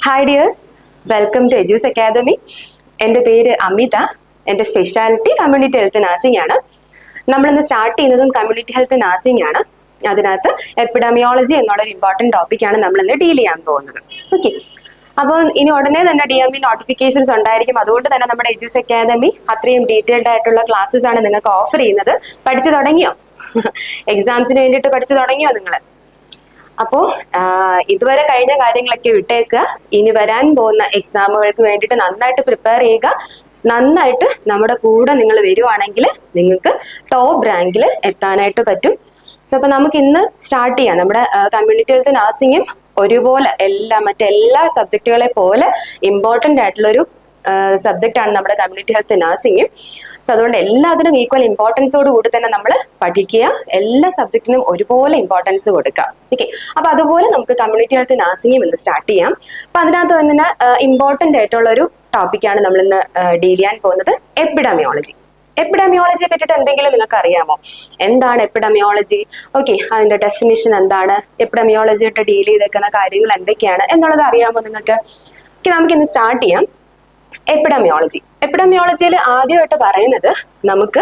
Hi dears, welcome to Edus academy. എൻ്റെ പേര് അമിത. എൻ്റെ സ്പെഷ്യാലിറ്റി കമ്മ്യൂണിറ്റി ഹെൽത്ത് നഴ്സിംഗ് ആണ്. നമ്മളിന്ന് സ്റ്റാർട്ട് ചെയ്യുന്നതും കമ്മ്യൂണിറ്റി ഹെൽത്ത് നഴ്സിംഗ് ആണ്. അതിനകത്ത് എപ്പിഡമിയോളജി എന്നുള്ളൊരു ഇമ്പോർട്ടൻറ്റ് ടോപ്പിക്കാണ് നമ്മളിന്ന് ഡീൽ ചെയ്യാൻ പോകുന്നത്. ഓക്കെ, അപ്പോൾ ഇനി ഉടനെ തന്നെ DME നോട്ടിഫിക്കേഷൻസ് ഉണ്ടായിരിക്കും. അതുകൊണ്ട് തന്നെ നമ്മുടെ എജ്യൂസ് അക്കാദമി അത്രയും ഡീറ്റെയിൽഡ് ആയിട്ടുള്ള ക്ലാസ്സസ് ആണ് നിങ്ങൾക്ക് ഓഫർ ചെയ്യുന്നത്. പഠിച്ചു തുടങ്ങിയോ? എക്സാംസിന് വേണ്ടിയിട്ട് പഠിച്ചു തുടങ്ങിയോ നിങ്ങൾ? അപ്പോൾ ഇതുവരെ കഴിഞ്ഞ കാര്യങ്ങളൊക്കെ വിട്ടേക്കുക. ഇനി വരാൻ പോകുന്ന എക്സാമുകൾക്ക് വേണ്ടിയിട്ട് നന്നായിട്ട് പ്രിപ്പയർ ചെയ്യുക. നന്നായിട്ട് നമ്മുടെ കൂടെ നിങ്ങൾ വരുവാണെങ്കിൽ നിങ്ങൾക്ക് ടോപ്പ് റാങ്കിൽ എത്താനായിട്ട് പറ്റും. സോ അപ്പോൾ നമുക്ക് ഇന്ന് സ്റ്റാർട്ട് ചെയ്യാം. നമ്മുടെ കമ്മ്യൂണിറ്റി ഹെൽത്ത് നഴ്സിംഗും ഒരുപോലെ മറ്റെല്ലാ സബ്ജക്റ്റുകളെ പോലെ ഇമ്പോർട്ടൻ്റ് ആയിട്ടുള്ളൊരു സബ്ജക്റ്റ് ആണ് നമ്മുടെ കമ്മ്യൂണിറ്റി ഹെൽത്ത് നഴ്സിംഗും. സോ അതുകൊണ്ട് എല്ലാത്തിനും ഈക്വൽ ഇമ്പോർട്ടൻസോട് കൂടി തന്നെ നമ്മൾ പഠിക്കുക. എല്ലാ സബ്ജക്റ്റിനും ഒരുപോലെ ഇമ്പോർട്ടൻസ് കൊടുക്കുക. ഓക്കെ, അപ്പൊ അതുപോലെ നമുക്ക് കമ്മ്യൂണിറ്റി ഹെൽത്ത് നഴ്സിംഗും ഇന്ന് സ്റ്റാർട്ട് ചെയ്യാം. അപ്പൊ അതിനകത്ത് തന്നെ ഇമ്പോർട്ടൻ്റ് ആയിട്ടുള്ള ഒരു ടോപ്പിക്കാണ് നമ്മൾ ഇന്ന് ഡീൽ ചെയ്യാൻ പോകുന്നത്, എപ്പിഡമിയോളജി. എപ്പിഡമിയോളജിയെ പറ്റിയിട്ട് എന്തെങ്കിലും നിങ്ങൾക്ക് അറിയാമോ? എന്താണ് എപ്പിഡമിയോളജി? ഓക്കെ, അതിന്റെ ഡെഫിനിഷൻ എന്താണ്, എപ്പിഡമിയോളജിയായിട്ട് ഡീൽ ചെയ്തേക്കുന്ന കാര്യങ്ങൾ എന്തൊക്കെയാണ് എന്നുള്ളത് അറിയാമോ നിങ്ങൾക്ക്? ഓക്കെ, നമുക്കിന്ന് സ്റ്റാർട്ട് ചെയ്യാം. എപ്പിഡമിയോളജിയിൽ ആദ്യമായിട്ട് പറയുന്നത് നമുക്ക്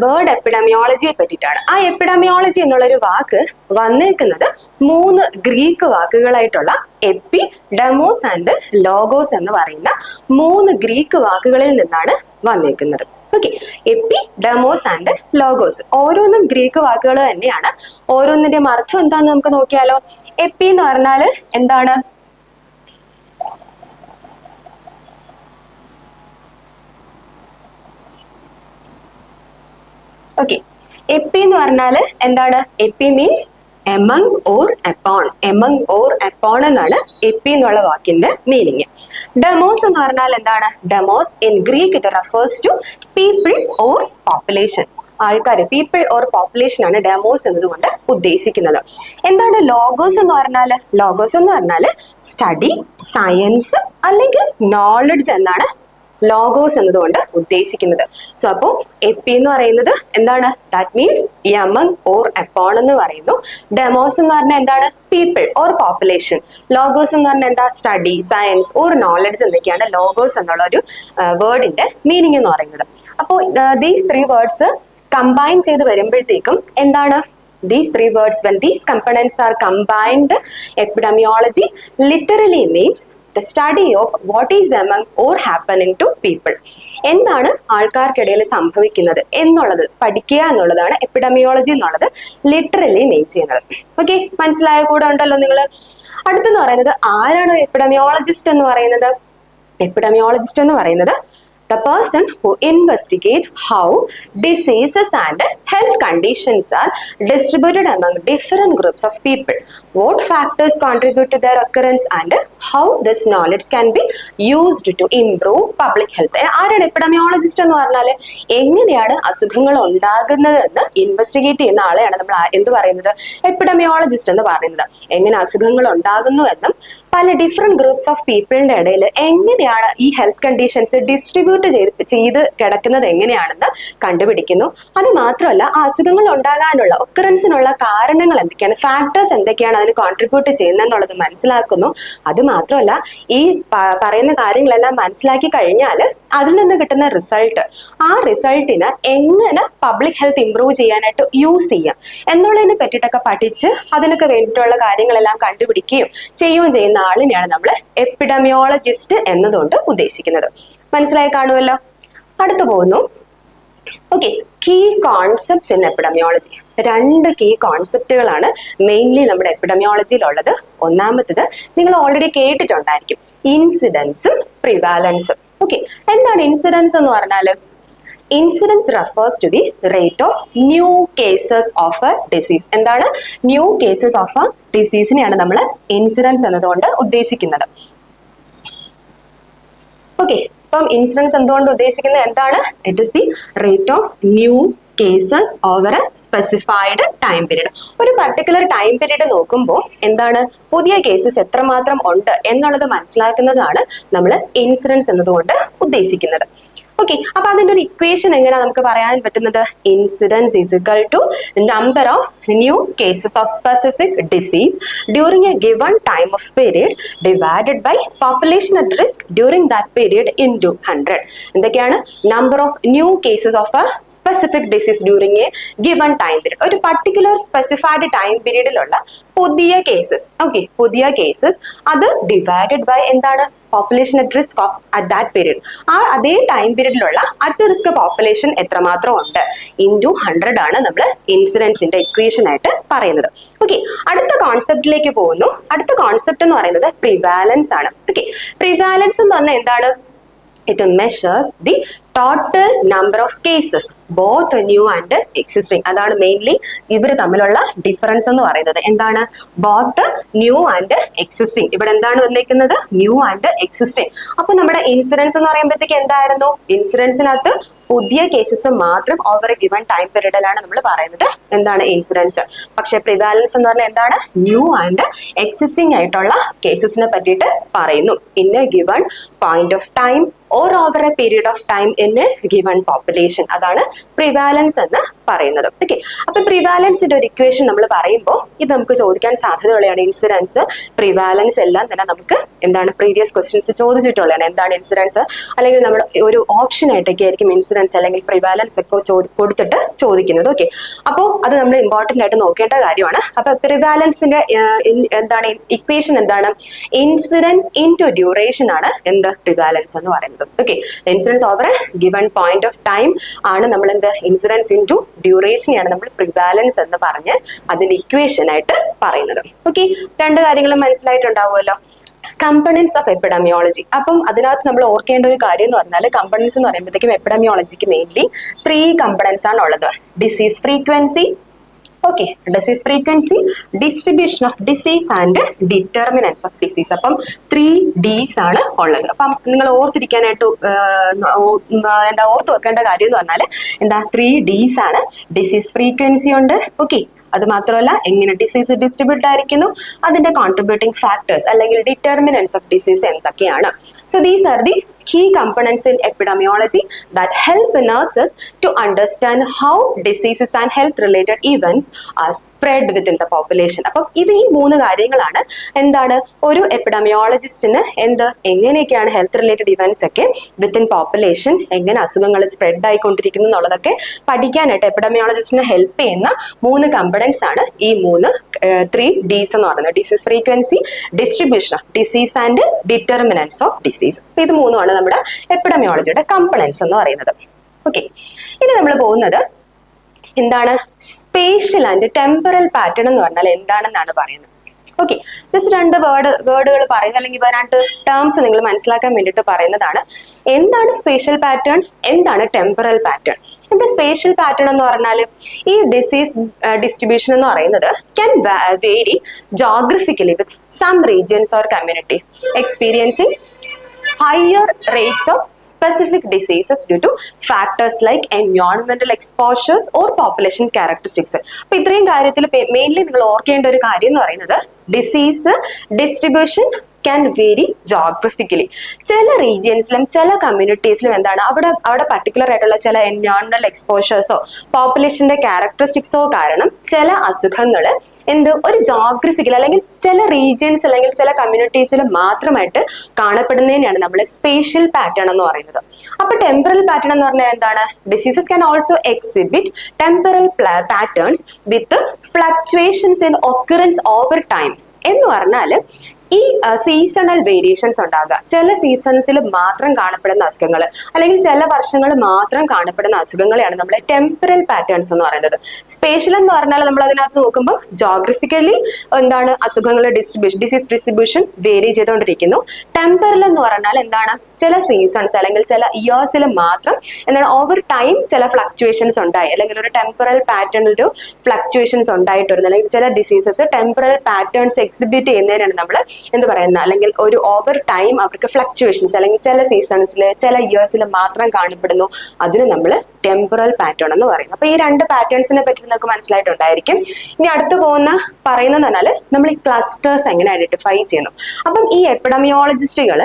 വേർഡ് എപ്പിഡമിയോളജിയെ പറ്റിയിട്ടാണ്. ആ എപ്പിഡമിയോളജി എന്നുള്ളൊരു വാക്ക് വന്നേക്കുന്നത് 3 ഗ്രീക്ക് വാക്കുകളായിട്ടുള്ള എപ്പി, ഡെമോസ് ആൻഡ് ലോഗോസ് എന്ന് പറയുന്ന 3 ഗ്രീക്ക് വാക്കുകളിൽ നിന്നാണ് വന്നേക്കുന്നത്. ഓക്കെ, എപ്പി, ഡെമോസ് ആൻഡ് ലോഗോസ് ഓരോന്നും ഗ്രീക്ക് വാക്കുകൾ തന്നെയാണ്. ഓരോന്നിന്റെയും അർത്ഥം എന്താന്ന് നമുക്ക് നോക്കിയാലോ. എപ്പി എന്ന് പറഞ്ഞാല് എന്താണ്? ഓക്കെ, എപ്പി എന്ന് പറഞ്ഞാല് എന്താണ്? Epi means among or upon. Among or upon എന്നാണ് എപ്പി എന്നുള്ള വാക്കിന്റെ മീനിങ്. ഡെമോസ് എന്ന് പറഞ്ഞാൽ എന്താണ്? Demos in Greek it refers to people or population. ആൾക്കാർ, പീപ്പിൾ ഓർ പോപ്പുലേഷൻ ആണ് ഡെമോസ് എന്നതുകൊണ്ട് ഉദ്ദേശിക്കുന്നത്. എന്താണ് ലോഗോസ് എന്ന് പറഞ്ഞാല്? ലോഗോസ് എന്ന് പറഞ്ഞാല് സ്റ്റഡി, സയൻസ് അല്ലെങ്കിൽ നോളജ് എന്നാണ് ലോഗോസ് എന്നതുകൊണ്ട് ഉദ്ദേശിക്കുന്നത്. സോ അപ്പോൾ എപ്പി എന്ന് പറയുന്നത് എന്താണ്? That means among or upon എന്ന് പറയുന്നു. ഡെമോസ് എന്ന് പറഞ്ഞാൽ എന്താണ്? People or population. ലോഗോസ് എന്ന് പറഞ്ഞാൽ എന്താ? സ്റ്റഡി, സയൻസ് ഓർ നോളജ് എന്നൊക്കെയാണ് ലോഗോസ് എന്നുള്ള ഒരു വേർഡിന്റെ മീനിങ് എന്ന് പറയുന്നത്. അപ്പോൾ ദീസ് 3 വേർഡ്സ് കമ്പൈൻ ചെയ്ത് വരുമ്പോഴത്തേക്കും എന്താണ്? These 3 words, when these components are combined, epidemiology literally means the study of what is among or happening to people. എന്താണ് ആൾക്കാർക്കിടയിൽ സംഭവിക്കുന്നത് എന്നുള്ളത് പഠിക്കുക എന്നുള്ളതാണ് എപ്പിഡമിയോളജി എന്നുള്ളത് ലിറ്ററലി മീൻ ചെയ്യുന്നത്. ഓക്കെ, മനസ്സിലായ കൂടെ ഉണ്ടല്ലോ നിങ്ങൾ? അടുത്തെന്ന് പറയുന്നത് ആരാണ് എപ്പിഡമിയോളജിസ്റ്റ് എന്ന് പറയുന്നത്? എപ്പിഡമിയോളജിസ്റ്റ് എന്ന് പറയുന്നത് the person who investigate how diseases and health conditions are distributed among different groups of people, what factors contribute to their occurrence and how this knowledge can be used to improve public health. ആരാണ് epidemiologist എന്ന് പറഞ്ഞാൽ എങ്ങനെയാണ് അസുഖങ്ങൾ ഉണ്ടാകുന്നതെന്ന് investigate ചെയ്യുന്ന ആളെയാണ് നമ്മൾ എന്ത് പറയുന്നത്? Epidemiologist എന്ന് പറയുന്നത്. എങ്ങനെ അസുഖങ്ങൾ ഉണ്ടാകുന്നു എന്നും പല ഡിഫറെന്റ് ഗ്രൂപ്പ്സ് ഓഫ് പീപ്പിളിന്റെ ഇടയിൽ എങ്ങനെയാണ് ഈ ഹെൽത്ത് കണ്ടീഷൻസ് ഡിസ്ട്രിബ്യൂട്ട് ചെയ്ത് കിടക്കുന്നത് എങ്ങനെയാണെന്ന് കണ്ടുപിടിക്കുന്നു. അത് മാത്രമല്ല, ആ അസുഖങ്ങൾ ഉണ്ടാകാനുള്ള ഒക്കറൻസിനുള്ള കാരണങ്ങൾ എന്തൊക്കെയാണ്, ഫാക്ടേഴ്സ് എന്തൊക്കെയാണ് അതിന് കോൺട്രിബ്യൂട്ട് ചെയ്യുന്നതെന്നുള്ളത് മനസ്സിലാക്കുന്നു. അത് മാത്രമല്ല, ഈ പറയുന്ന കാര്യങ്ങളെല്ലാം മനസ്സിലാക്കി കഴിഞ്ഞാൽ അതിൽ നിന്ന് കിട്ടുന്ന റിസൾട്ട്, ആ റിസൾട്ടിന് എങ്ങനെ പബ്ലിക് ഹെൽത്ത് ഇംപ്രൂവ് ചെയ്യാനായിട്ട് യൂസ് ചെയ്യാം എന്നുള്ളതിനെ പറ്റിയിട്ടൊക്കെ പഠിച്ച് അതിനൊക്കെ വേണ്ടിയിട്ടുള്ള കാര്യങ്ങളെല്ലാം കണ്ടുപിടിക്കുകയും ചെയ്യുകയും ചെയ്യുന്ന ആളിനെയാണ് നമ്മൾ എപ്പിഡമിയോളജിസ്റ്റ് എന്നതുകൊണ്ട് ഉദ്ദേശിക്കുന്നത്. മനസ്സിലായി കാണുമല്ലോ? അടുത്തു പോകുന്നു. Okay, key concepts in epidemiology. 2 key കോൺസെപ്റ്റുകളാണ് മെയിൻലി നമ്മുടെ എപ്പിഡമിയോളജിയിലുള്ളത്. ഒന്നാമത്തത് നിങ്ങൾ ഓൾറെഡി കേട്ടിട്ടുണ്ടായിരിക്കും, ഇൻസിഡൻസും പ്രിവാലൻസും. ഓക്കെ, എന്താണ് ഇൻസിഡൻസ് എന്ന് പറഞ്ഞാൽ? Incidence refers to the rate of new cases of a disease. എന്താണ്? ന്യൂ കേസസ് ഓഫ് എ ഡിസീസിനെയാണ് നമ്മൾ ഇൻസിഡൻസ് എന്നതുകൊണ്ട് ഉദ്ദേശിക്കുന്നത്. ഓക്കെ, അപ്പം ഇൻസിഡൻസ് എന്തുകൊണ്ട് ഉദ്ദേശിക്കുന്നത് എന്താണ്? It is the rate of new cases over A specified time period. ഒരു പർട്ടിക്കുലർ ടൈം പീരീഡ് നോക്കുമ്പോൾ എന്താണ് പുതിയ കേസസ് എത്രമാത്രം ഉണ്ട് എന്നുള്ളത് മനസ്സിലാക്കുന്നതാണ് നമ്മൾ ഇൻസിഡൻസ് എന്നതുകൊണ്ട് ഉദ്ദേശിക്കുന്നത്. ഓക്കെ, അപ്പൊ അതിന്റെ ഒരു ഇക്വേഷൻ എങ്ങനെയാ നമുക്ക് പറയാൻ പറ്റുന്നത്? Incidence is equal to number of new cases of specific disease during a given time of period divided by population at risk during that period into 100. എന്തൊക്കെയാണ്? Number of new cases of a specific disease during a given time period, ഒരു particular specified time പീരീഡിലുള്ള പുതിയ cases. Okay, പുതിയ cases അത് divided by എന്താണ്? Population at risk of at that period, ആ അതേ time പീരീഡിലുള്ള at risk population എത്രമാത്രം ഉണ്ട് ഇൻറ്റു 100 ആണ് നമ്മൾ ഇൻസിഡൻസിന്റെ ഇക്വേഷൻ ആയിട്ട് പറയുന്നത്. ഓക്കെ, അടുത്ത കോൺസെപ്റ്റിലേക്ക് പോകുന്നു. അടുത്ത കോൺസെപ്റ്റ് എന്ന് പറയുന്നത് പ്രിവാലൻസ് ആണ്. ഓക്കെ, പ്രിവാലൻസ് എന്ന് പറഞ്ഞാൽ എന്താണ്? It measures the total number of cases both new and existing. അതാണ് മെയിൻലി ഇവർ തമ്മിലുള്ള ഡിഫറൻസ് എന്ന് പറയുന്നത്. എന്താണ്? Both new and existing. ഇവിടെ എന്താണ് വന്നിരിക്കുന്നത്? New and existing. അപ്പൊ നമ്മുടെ ഇൻസിഡൻസ് എന്ന് പറയുമ്പോഴത്തേക്ക് എന്തായിരുന്നു? ഇൻസിഡൻസിനകത്ത് പുതിയ കേസസ് മാത്രം ഓവർ എ ഗിവൺ ടൈം പീരീഡിലാണ് നമ്മൾ പറയുന്നത് എന്താണ്? ഇൻസിഡൻസ്. പക്ഷെ പ്രിവാലൻസ് എന്ന് പറഞ്ഞാൽ എന്താണ്? ന്യൂ ആൻഡ് എക്സിസ്റ്റിംഗ് ആയിട്ടുള്ള കേസസിനെ പറ്റിയിട്ട് പറയുന്നു. In A given point of time or over A period of time in A given population. അതാണ് പ്രിവാലൻസ് എന്ന് പറയുന്നത്. ഓക്കെ, അപ്പൊ പ്രിവാലൻസിന്റെ ഒരു ഇക്വേഷൻ നമ്മൾ പറയുമ്പോൾ ഇത് നമുക്ക് ചോദിക്കാൻ സാധ്യതയുള്ളതാണ്. ഇൻസിഡൻസ്, പ്രിവാലൻസ് എല്ലാം തന്നെ നമുക്ക് എന്താണ് പ്രീവിയസ് ക്വസ്റ്റ്യൻസ് ചോദിച്ചിട്ടുള്ളതാണ്. എന്താണ് ഇൻസിഡൻസ്? അല്ലെങ്കിൽ നമ്മൾ ഒരു ഓപ്ഷൻ ആയിട്ടൊക്കെ ആയിരിക്കും ഇൻസിഡൻസ് അല്ലെങ്കിൽ പ്രിവാലൻസ് ഒക്കെ കൊടുത്തിട്ട് ചോദിക്കുന്നത്. ഓക്കെ, അപ്പോൾ അത് നമ്മൾ ഇമ്പോർട്ടന്റ് ആയിട്ട് നോക്കേണ്ട കാര്യമാണ്. അപ്പൊ പ്രിവാലൻസിന്റെ എന്താണ് ഇക്വേഷൻ? എന്താണ്? ഇൻസിഡൻസ് ഇൻടു ഡ്യൂറേഷൻ ആണ് എന്ത്? പ്രിവാലൻസ് എന്ന് പറയുന്നത്. Okay, incidence over a given point of time ആണ് നമ്മൾ എന്ത്? ഇൻസിഡൻസ് ഇൻടു ഡ്യൂറേഷനെയാണ് നമ്മൾ പ്രിവാലൻസ് എന്ന് പറഞ്ഞ് അതിന്റെ ഇക്വേഷൻ ആയിട്ട് പറയുന്നത്. ഓക്കെ, രണ്ട് കാര്യങ്ങളും മനസ്സിലായിട്ടുണ്ടാവുമല്ലോ. Components of epidemiology. അപ്പം അതിനകത്ത് നമ്മൾ ഓർക്കേണ്ട ഒരു കാര്യം എന്ന് പറഞ്ഞാൽ കമ്പണൻസ് എന്ന് പറയുമ്പോഴത്തേക്കും എപ്പിഡമിയോളജിക്ക് മെയിൻലി 3 കമ്പണൻസ് ആണ് ഉള്ളത്. Disease frequency, okay, disease frequency, distribution of disease and determinants of disease. അപ്പം 3 Ds ആണ് ഉള്ളത്. അപ്പം നിങ്ങൾ ഓർത്തിരിക്കാനായിട്ട് എന്താ ഓർത്ത് വെക്കേണ്ട കാര്യം എന്ന് പറഞ്ഞാൽ എന്താ? 3 Ds ആണ്. ഡിസീസ് ഫ്രീക്വൻസി ഉണ്ട്. ഓക്കെ, അത് മാത്രമല്ല എങ്ങനെ ഡിസീസ് ഡിസ്ട്രിബ്യൂട്ട് ആയിരിക്കുന്നു, അതിന്റെ കോൺട്രിബ്യൂട്ടിംഗ് ഫാക്ടേഴ്സ് അല്ലെങ്കിൽ ഡിറ്റർമിനൻസ് ഓഫ് ഡിസീസ് എന്തൊക്കെയാണ്. So these are the key components in epidemiology that help nurses to understand how diseases and health related events are spread within the population. അപ്പം ഇത് ഈ 3 കാര്യങ്ങളാണ് എന്താണ് ഒരു എപ്പിഡമിയോളജിസ്റ്റിന് എങ്ങനെയൊക്കെയാണ് ഹെൽത്ത് റിലേറ്റഡ് ഇവന്റ്സ് ഒക്കെ വിത്തിൻ പോപ്പുലേഷൻ എങ്ങനെ അസുഖങ്ങൾ സ്പ്രെഡ് ആയിക്കൊണ്ടിരിക്കുന്നു എന്നുള്ളതൊക്കെ പഠിക്കാനായിട്ട് എപ്പിഡമിയോളജിസ്റ്റിനെ ഹെൽപ്പ് ചെയ്യുന്ന 3 കമ്പണൻസ് ആണ് ഈ 3 Ds എന്ന് പറയുന്നത്. Disease frequency, distribution of disease and determinants of disease. ഇത് 3 ആണ് നമ്മുടെ എപ്പിഡമിയോളജിയുടെ കമ്പണൻസ് എന്ന് പറയുന്നത്. ഓക്കെ, ഇനി നമ്മൾ പോകുന്നത് എന്താണ്? സ്പേഷ്യൽ ആൻഡ് ടെമ്പറൽ പാറ്റേൺ എന്ന് പറഞ്ഞാൽ എന്താണെന്നാണ് പറയുന്നത്. ഓക്കെ, ജസ്റ്റ് 2 വേർഡുകൾ പറയുന്നത് അല്ലെങ്കിൽ 2 ടേംസ് നിങ്ങൾ മനസ്സിലാക്കാൻ വേണ്ടിയിട്ട് പറയുന്നതാണ്. എന്താണ് സ്പേഷ്യൽ പാറ്റേൺ, എന്താണ് ടെമ്പറൽ പാറ്റേൺ? എന്താ സ്പേഷ്യൽ പാറ്റേൺ എന്ന് പറഞ്ഞാൽ ഈ ഡിസീസ് ഡിസ്ട്രിബ്യൂഷൻ എന്ന് പറയുന്നത് can vary geographically with some regions or communities experiencing higher rates of specific diseases due to factors like environmental exposures or population characteristics. അപ്പോൾ ഇത്രയും കാര്യത്തിൽ മെയിൻലി നിങ്ങൾ ഓർക്കേണ്ട ഒരു കാര്യം എന്ന് പറയുന്നത് disease distribution can vary geographically. ചില റീജിയൻസിലും ചില കമ്മ്യൂണിറ്റീസിലും എന്താണ് അവിടെ പർട്ടിക്കുലർ ആയിട്ടുള്ള ചില എൻവയോൺമെന്റൽ എക്സ്പോഷേഴ്സോ പോപ്പുലേഷന്റെ ക്യാരക്ടറിസ്റ്റിക്സോ കാരണം ചില അസുഖങ്ങൾ ഒരു ജോഗ്രഫിക്കൽ അല്ലെങ്കിൽ ചില റീജിയൻസ് അല്ലെങ്കിൽ ചില കമ്മ്യൂണിറ്റീസിൽ മാത്രമായിട്ട് കാണപ്പെടുന്നതിനാണ് നമ്മൾ സ്പേഷ്യൽ പാറ്റേൺ എന്ന് പറയുന്നത്. അപ്പൊ ടെമ്പറൽ പാറ്റേൺ എന്ന് പറഞ്ഞാൽ എന്താണ്? Diseases can also exhibit temporal patterns with fluctuations in occurrence over time. എന്ന് പറഞ്ഞാൽ ഈ സീസണൽ വേരിയേഷൻസ് ഉണ്ടാകുക, ചില സീസൺസിൽ മാത്രം കാണപ്പെടുന്ന അസുഖങ്ങൾ അല്ലെങ്കിൽ ചില വർഷങ്ങൾ മാത്രം കാണപ്പെടുന്ന അസുഖങ്ങളെയാണ് നമ്മൾ ടെമ്പറൽ പാറ്റേൺസ് എന്ന് പറയുന്നത്. സ്പേഷ്യൽ എന്ന് പറഞ്ഞാൽ നമ്മൾ അതിനകത്ത് നോക്കുമ്പോൾ ജോഗ്രഫിക്കലി എന്താണ് അസുഖങ്ങളുടെ ഡിസീസ് ഡിസ്ട്രിബ്യൂഷൻ വേരി ചെയ്തുകൊണ്ടിരിക്കുന്നു. ടെമ്പറൽ എന്ന് പറഞ്ഞാൽ എന്താണ്? ചില സീസൺസ് അല്ലെങ്കിൽ ചില ഇയേഴ്സിൽ മാത്രം എന്താണ് ഓവർ ടൈം ചില ഫ്ലക്ച്വേഷൻസ് ഉണ്ടായി അല്ലെങ്കിൽ ഒരു ടെമ്പറൽ പാറ്റേൺ ഒരു ഫ്ലക്ച്വേഷൻസ് ഉണ്ടായിട്ട് വരുന്നത് അല്ലെങ്കിൽ ചില ഡിസീസസ് ടെമ്പറൽ പാറ്റേൺസ് എക്സിബിറ്റ് ചെയ്യുന്നതിനാണ് നമ്മൾ എന്ത് പറയുന്നത് അല്ലെങ്കിൽ ഒരു ഓവർ ടൈം അവർക്ക് ഫ്ലക്ച്വേഷൻസ് അല്ലെങ്കിൽ ചില സീസൺസിൽ ചില ഇയേഴ്സിൽ മാത്രം കാണപ്പെടുന്നു, അതിന് നമ്മൾ ടെമ്പറൽ പാറ്റേൺ എന്ന് പറയുന്നത്. അപ്പൊ ഈ 2 പാറ്റേൺസിനെ പറ്റി നിങ്ങൾക്ക് മനസ്സിലായിട്ടുണ്ടായിരിക്കും. ഇനി അടുത്ത് പറയുന്നത് പറഞ്ഞാൽ നമ്മൾ ഈ ക്ലസ്റ്റേഴ്സ് എങ്ങനെ ഐഡന്റിഫൈ ചെയ്യുന്നു. അപ്പം ഈ എപ്പിഡമിയോളജിസ്റ്റുകൾ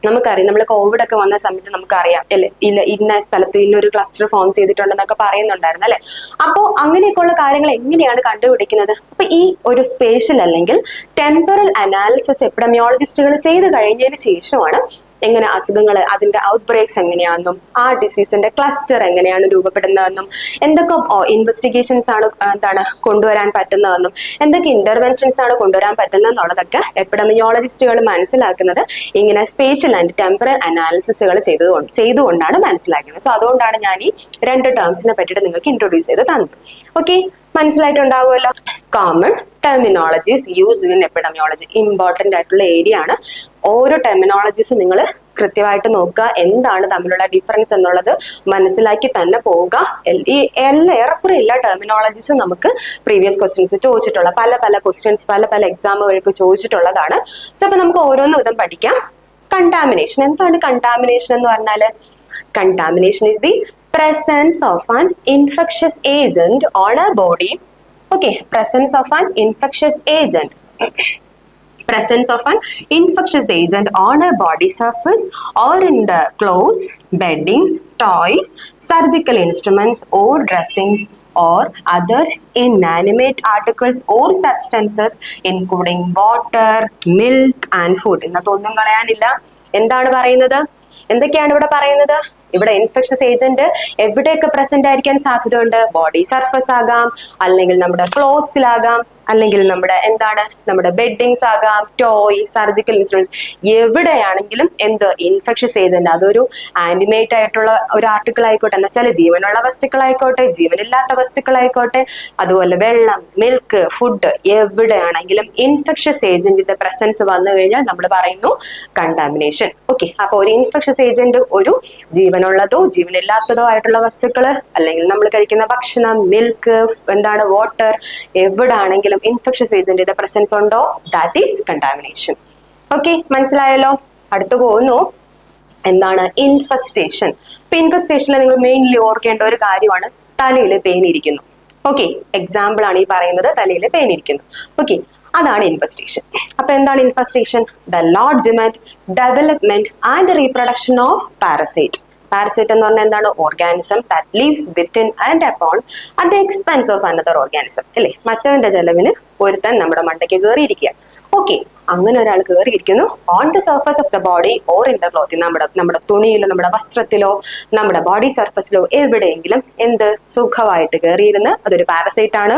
നമുക്കറിയാം, നമ്മൾ കോവിഡ് ഒക്കെ വന്ന സമയത്ത് നമുക്കറിയാം അല്ലെ, ഇല്ല ഇന്ന സ്ഥലത്ത് ഇന്നൊരു ക്ലസ്റ്റർ ഫോം ചെയ്തിട്ടുണ്ടെന്നൊക്കെ പറയുന്നുണ്ടായിരുന്നു അല്ലെ. അപ്പോൾ അങ്ങനെയൊക്കെയുള്ള കാര്യങ്ങൾ എങ്ങനെയാണ് കണ്ടുപിടിക്കുന്നത്? അപ്പൊ ഈ ഒരു സ്പേഷ്യൽ അല്ലെങ്കിൽ ടെമ്പറൽ അനാലിസിസ് എപ്പിഡമിയോളജിസ്റ്റുകൾ ചെയ്ത് കഴിഞ്ഞതിന് ശേഷമാണ് എങ്ങനെ അസുഖങ്ങൾ, അതിന്റെ ഔട്ട് ബ്രേക്സ് എങ്ങനെയാണെന്നും ആ ഡിസീസിന്റെ ക്ലസ്റ്റർ എങ്ങനെയാണ് രൂപപ്പെടുന്നതെന്നും എന്തൊക്കെ ഇൻവെസ്റ്റിഗേഷൻസ് ആണ് എന്താണ് കൊണ്ടുവരാൻ പറ്റുന്നതെന്നും എന്തൊക്കെ ഇന്റർവെൻഷൻസ് ആണ് കൊണ്ടുവരാൻ പറ്റുന്നതെന്നുള്ളതൊക്കെ എപ്പിഡമിയോളജിസ്റ്റുകൾ മനസ്സിലാക്കുന്നത് ഇങ്ങനെ സ്പേഷ്യൽ ആൻഡ് ടെമ്പറൽ അനാലിസിസുകൾ ചെയ്തുകൊണ്ടാണ് മനസ്സിലാക്കുന്നത്. സോ അതുകൊണ്ടാണ് ഞാൻ ഈ രണ്ട് ടേംസിനെ പറ്റിയിട്ട് നിങ്ങൾക്ക് ഇൻട്രൊഡ്യൂസ് ചെയ്ത് തന്നത്. ഓക്കെ, മനസ്സിലായിട്ടുണ്ടാവുമല്ലോ. Common terminologies used in epidemiology, important ആയിട്ടുള്ള ഏരിയ ആണ്. ഓരോ ടെർമിനോളജീസും നിങ്ങൾ കൃത്യമായിട്ട് നോക്കുക, എന്താണ് തമ്മിലുള്ള ഡിഫറൻസ് എന്നുള്ളത് മനസ്സിലാക്കി തന്നെ പോവുക. ഈ ഏറെക്കുറെ എല്ലാ ടെർമിനോളജീസും നമുക്ക് പ്രീവിയസ് ക്വസ്റ്റ്യൻസ് ചോദിച്ചിട്ടുള്ള പല ക്വസ്റ്റ്യൻസ് പല എക്സാമുകൾക്ക് ചോദിച്ചിട്ടുള്ളതാണ്. സോ അപ്പൊ നമുക്ക് ഓരോന്നും വിധം പഠിക്കാം. കണ്ടാമിനേഷൻ, എന്താണ് കണ്ടാമിനേഷൻ എന്ന് പറഞ്ഞാല്? Contamination is the presence of an infectious agent on a body. Okay, presence of an infectious agent. Presence of an infectious agent on a body surface or in the clothes, beddings, toys, surgical instruments or dressings or other inanimate articles or substances including water, milk and food. ഇന്നതൊന്നും കളയാനില്ല. എന്താണ് പറയുന്നത്? എന്തൊക്കെയാണ് ഇവിടെ പറയുന്നത്? ഇവിടെ infectious agent എവിടെയൊക്കെ present ആയിരിക്കാൻ സാധ്യതയുണ്ട്? Body surface ആകാം, അല്ലെങ്കിൽ നമ്മുടെ ക്ലോത്ത്സിലാകാം, അല്ലെങ്കിൽ നമ്മുടെ ബെഡിങ്സ് ആകാം, ടോയ്, സർജിക്കൽ ഇൻസ്ട്രുമെന്റ്സ്, എവിടെയാണെങ്കിലും എന്ത് ഇൻഫെക്ഷസ് ഏജന്റ്, അതൊരു ആന്റിമേറ്റ് ആയിട്ടുള്ള ഒരു ആർട്ടിക്കിൾ ആയിക്കോട്ടെ, എന്ന് വെച്ചാൽ ജീവനുള്ള വസ്തുക്കളായിക്കോട്ടെ, ജീവനില്ലാത്ത വസ്തുക്കളായിക്കോട്ടെ, അതുപോലെ വെള്ളം, മിൽക്ക്, ഫുഡ്, എവിടെയാണെങ്കിലും ഇൻഫെക്ഷസ് ഏജന്റിന്റെ പ്രസൻസ് വന്നു കഴിഞ്ഞാൽ നമ്മൾ പറയുന്നു കണ്ടാമിനേഷൻ. ഓക്കെ, അപ്പൊ ഒരു ഇൻഫെക്ഷസ് ഏജന്റ് ഒരു ജീവനുള്ളതോ ജീവനില്ലാത്തതോ ആയിട്ടുള്ള വസ്തുക്കള്, അല്ലെങ്കിൽ നമ്മൾ കഴിക്കുന്ന ഭക്ഷണം, മിൽക്ക്, വാട്ടർ, എവിടാണെങ്കിലും ഇൻഫെക്ഷസ് ഏജന്റിന്റെ പ്രസൻസ് ഉണ്ടോ, ദാറ്റ് ഈസ് കണ്ടാമിനേഷൻ. ഓക്കെ, മനസ്സിലായല്ലോ. അടുത്തു പോകുന്നു, എന്താണ് ഇൻഫെസ്റ്റേഷൻ. ഇപ്പൊ ഇൻഫെസ്റ്റേഷനിൽ നിങ്ങൾ മെയിൻലി ഓർക്കേണ്ട ഒരു കാര്യമാണ് തലയിൽ പെയിൻ ഇരിക്കുന്നു. ഓക്കെ, എക്സാമ്പിൾ ആണ് ഈ പറയുന്നത്, തലയിൽ പെയിൻ ഇരിക്കുന്നു. ഓക്കെ, അതാണ് ഇൻഫെസ്റ്റേഷൻ. അപ്പൊ എന്താണ് infestation? The lodgement, development and reproduction of parasite. Parasite എന്ന് പറഞ്ഞാൽ എന്താണ്? Organism that leaves within and upon at the expense of another organism. അല്ലേ, മറ്റവന്റെ ചെലവിന് ഒരുത്തൻ നമ്മുടെ മണ്ടയ്ക്ക് കയറിയിരിക്കുക. ഓക്കെ, അങ്ങനെ ഒരാൾ കയറിയിരിക്കുന്നു on the surface of the body or in the cloth. നമ്മുടെ തുണിയിലോ, നമ്മുടെ വസ്ത്രത്തിലോ, നമ്മുടെ ബോഡി സർഫസിലോ എവിടെയെങ്കിലും എന്ത് സുഖമായിട്ട് കയറിയിരുന്ന് അതൊരു പാരസൈറ്റ് ആണ്.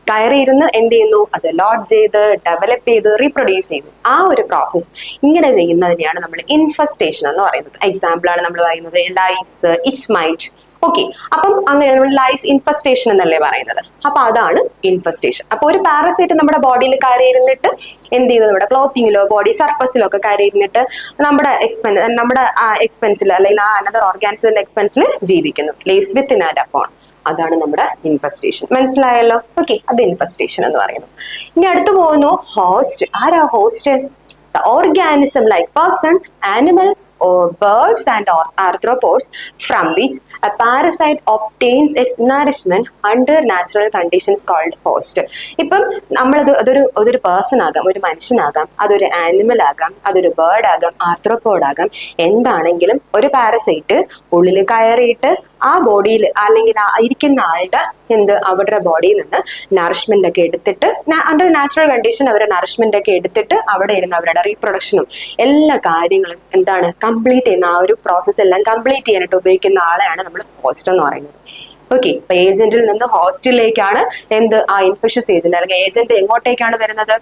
കയറിയിരുന്ന് എന്ത് ചെയ്യുന്നു? അത് ലോഡ് ചെയ്ത്, ഡെവലപ്പ് ചെയ്ത്, റീപ്രൊഡ്യൂസ് ചെയ്തു. ആ ഒരു പ്രോസസ് ഇങ്ങനെ ചെയ്യുന്നതിനെയാണ് നമ്മൾ ഇൻഫെസ്റ്റേഷൻ എന്ന് പറയുന്നത്. എക്സാമ്പിൾ ആണ് നമ്മൾ പറയുന്നത് ലൈസ്, ഇച്ച് മൈറ്റ്. ഓക്കെ, അപ്പം അങ്ങനെ നമ്മൾ ലൈസ് ഇൻഫെസ്റ്റേഷൻ എന്നല്ലേ പറയുന്നത്. അപ്പൊ അതാണ് ഇൻഫെസ്റ്റേഷൻ. അപ്പൊ ഒരു പാരസൈറ്റ് നമ്മുടെ ബോഡിയിൽ കയറിയിരുന്നിട്ട് എന്ത് ചെയ്തു? നമ്മുടെ ക്ലോത്തിങ്ങിലോ ബോഡി സർഫസിലോ ഒക്കെ കയറിയിരുന്നിട്ട് നമ്മുടെ എക്സ്പെൻസിൽ അല്ലെങ്കിൽ ആ അനദർ ഓർഗാനിസത്തിന്റെ എക്സ്പെൻസിൽ ജീവിക്കുന്നു. Lays with in and upon, അതാണ് നമ്മുടെ ഇൻഫെസ്റ്റേഷൻ. മനസ്സിലായല്ലോ. ഓക്കെ, അത് ഇൻഫെസ്റ്റേഷൻ എന്ന് പറയുന്നു. ഇനി അടുത്തു പോകുന്നു ഹോസ്റ്റ്. ആരാ host? The organism like person, animals or birds and or arthropods from which a parasite obtains its nourishment under natural conditions called host. ഇപ്പം അതൊരു പേഴ്സൺ ആകാം, ഒരു മനുഷ്യനാകാം, അതൊരു ആനിമൽ ആകാം, അതൊരു ബേർഡ് ആകാം, ആർത്രോപോഡ് ആകാം. എന്താണെങ്കിലും ഒരു പാരസൈറ്റ് ഉള്ളിൽ കയറിയിട്ട് ആ ബോഡിയിൽ അല്ലെങ്കിൽ ഇരിക്കുന്ന ആളുടെ അവരുടെ ബോഡിയിൽ നിന്ന് നറിഷ്മെന്റ് ഒക്കെ എടുത്തിട്ട് അണ്ടർ നാച്ചുറൽ കണ്ടീഷൻ അവരുടെ നറിഷ്മെന്റ് ഒക്കെ എടുത്തിട്ട് അവിടെ ഇരുന്ന് അവരുടെ റീപ്രൊഡക്ഷനും എല്ലാ കാര്യങ്ങളും കംപ്ലീറ്റ് ചെയ്യുന്ന ആ ഒരു പ്രോസസ് എല്ലാം കംപ്ലീറ്റ് ചെയ്യാനായിട്ട് ഉപയോഗിക്കുന്ന ആളെയാണ് നമ്മൾ ഹോസ്റ്റ് എന്ന് പറയുന്നത്. ഓക്കെ, ഇപ്പൊ ഏജന്റിൽ നിന്ന് ഹോസ്റ്റിലേക്കാണ് ആ ഇൻഫെക്ഷസ് ഏജന്റ് അല്ലെങ്കിൽ ഏജന്റ് എങ്ങോട്ടേക്കാണ് വരുന്നത്?